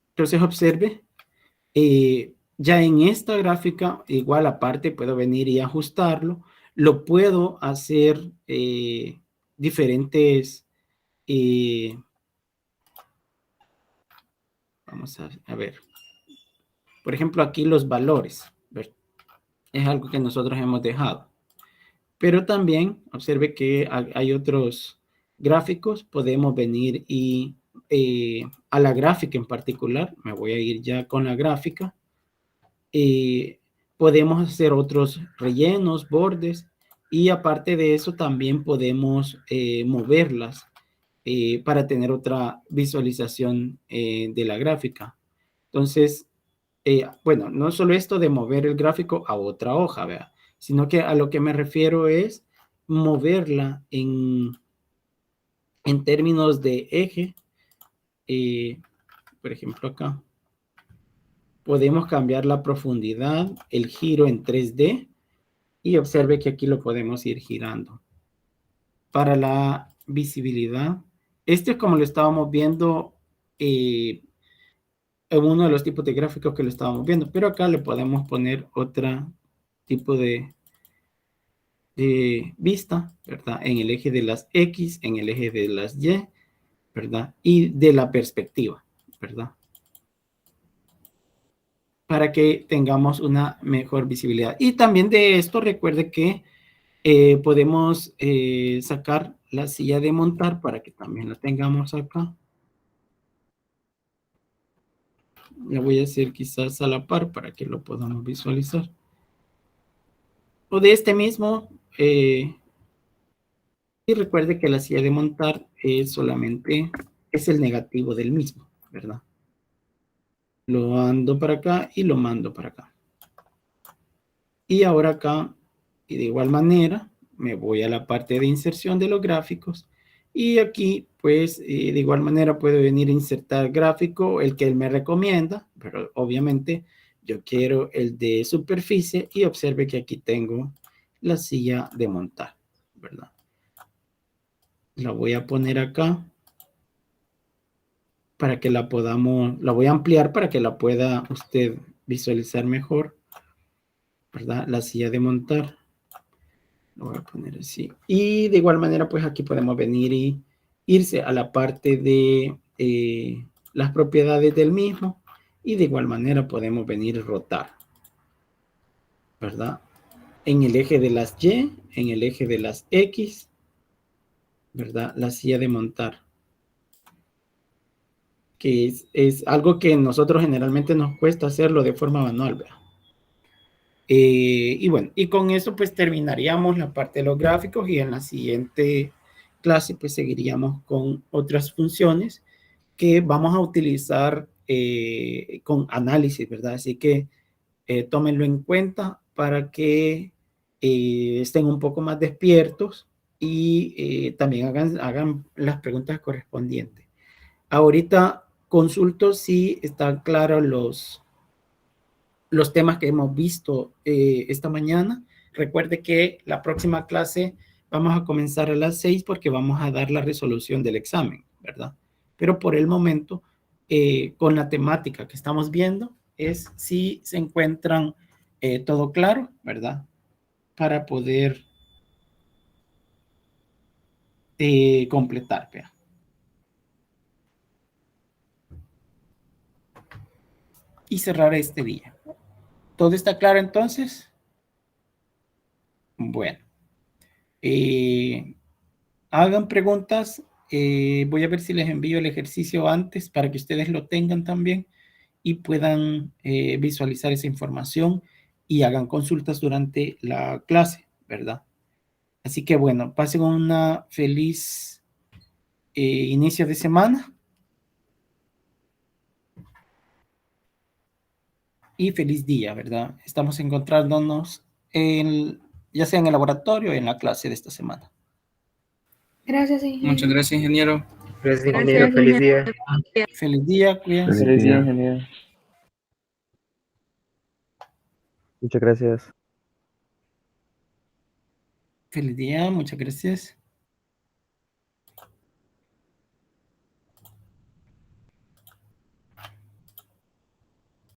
Entonces observe, ya en esta gráfica, igual aparte puedo venir y ajustarlo. Lo puedo hacer diferentes, vamos a ver. Por ejemplo, aquí los valores, ¿ver? Es algo que nosotros hemos dejado. Pero también observe que hay otros gráficos. Podemos venir y a la gráfica en particular, me voy a ir ya con la gráfica. Podemos hacer otros rellenos, bordes, y aparte de eso también podemos moverlas para tener otra visualización de la gráfica. Entonces, bueno, no solo esto de mover el gráfico a otra hoja, ¿vea? Sino que a lo que me refiero es moverla en términos de eje. Por ejemplo, acá podemos cambiar la profundidad, el giro en 3D, y observe que aquí lo podemos ir girando. Para la visibilidad, este es como lo estábamos viendo en uno de los tipos de gráficos que lo estábamos viendo, pero acá le podemos poner otro tipo de vista, ¿verdad? En el eje de las X, en el eje de las Y, ¿verdad? Y de la perspectiva, ¿verdad? Para que tengamos una mejor visibilidad. Y también de esto, recuerde que podemos sacar la silla de montar para que también la tengamos acá. La voy a hacer quizás a la par para que lo podamos visualizar. O de este mismo, y recuerde que la silla de montar solamente es el negativo del mismo, ¿verdad? Lo ando para acá y lo mando para acá. Y ahora acá, y de igual manera, me voy a la parte de inserción de los gráficos. Y aquí, pues, de igual manera puedo venir a insertar gráfico, el que él me recomienda, pero obviamente yo quiero el de superficie y observe que aquí tengo la silla de montar, ¿verdad? La voy a poner acá para que la podamos, la voy a ampliar para que la pueda usted visualizar mejor, ¿verdad? La silla de montar. Lo voy a poner así. Y de igual manera, pues aquí podemos venir y irse a la parte de las propiedades del mismo. Y de igual manera podemos venir y rotar, ¿verdad? En el eje de las Y, en el eje de las X, ¿verdad? La silla de montar. Que es algo que nosotros generalmente nos cuesta hacerlo de forma manual, ¿verdad? Y bueno, y con eso pues terminaríamos la parte de los gráficos y en la siguiente clase pues seguiríamos con otras funciones que vamos a utilizar con análisis, ¿verdad? Así que tómenlo en cuenta para que estén un poco más despiertos y también hagan las preguntas correspondientes. Ahorita consulto si están claros los temas que hemos visto esta mañana. Recuerde que la próxima clase vamos a comenzar a las 6 porque vamos a dar la resolución del examen, ¿verdad? Pero por el momento, con la temática que estamos viendo, es si se encuentran todo claro, ¿verdad? Para poder completar, ¿verdad? Y cerrar este día. ¿Todo está claro entonces? Bueno. Hagan preguntas. Voy a ver si les envío el ejercicio antes para que ustedes lo tengan también y puedan visualizar esa información y hagan consultas durante la clase, ¿verdad? Así que bueno, pasen una feliz inicio de semana y feliz día, ¿verdad? Estamos encontrándonos ya sea en el laboratorio o en la clase de esta semana. Gracias, ingeniero. Muchas gracias, ingeniero. Gracias, ingeniero. Feliz día. Feliz día, cuídense. Feliz día, ingeniero. Muchas gracias. Feliz día, muchas gracias.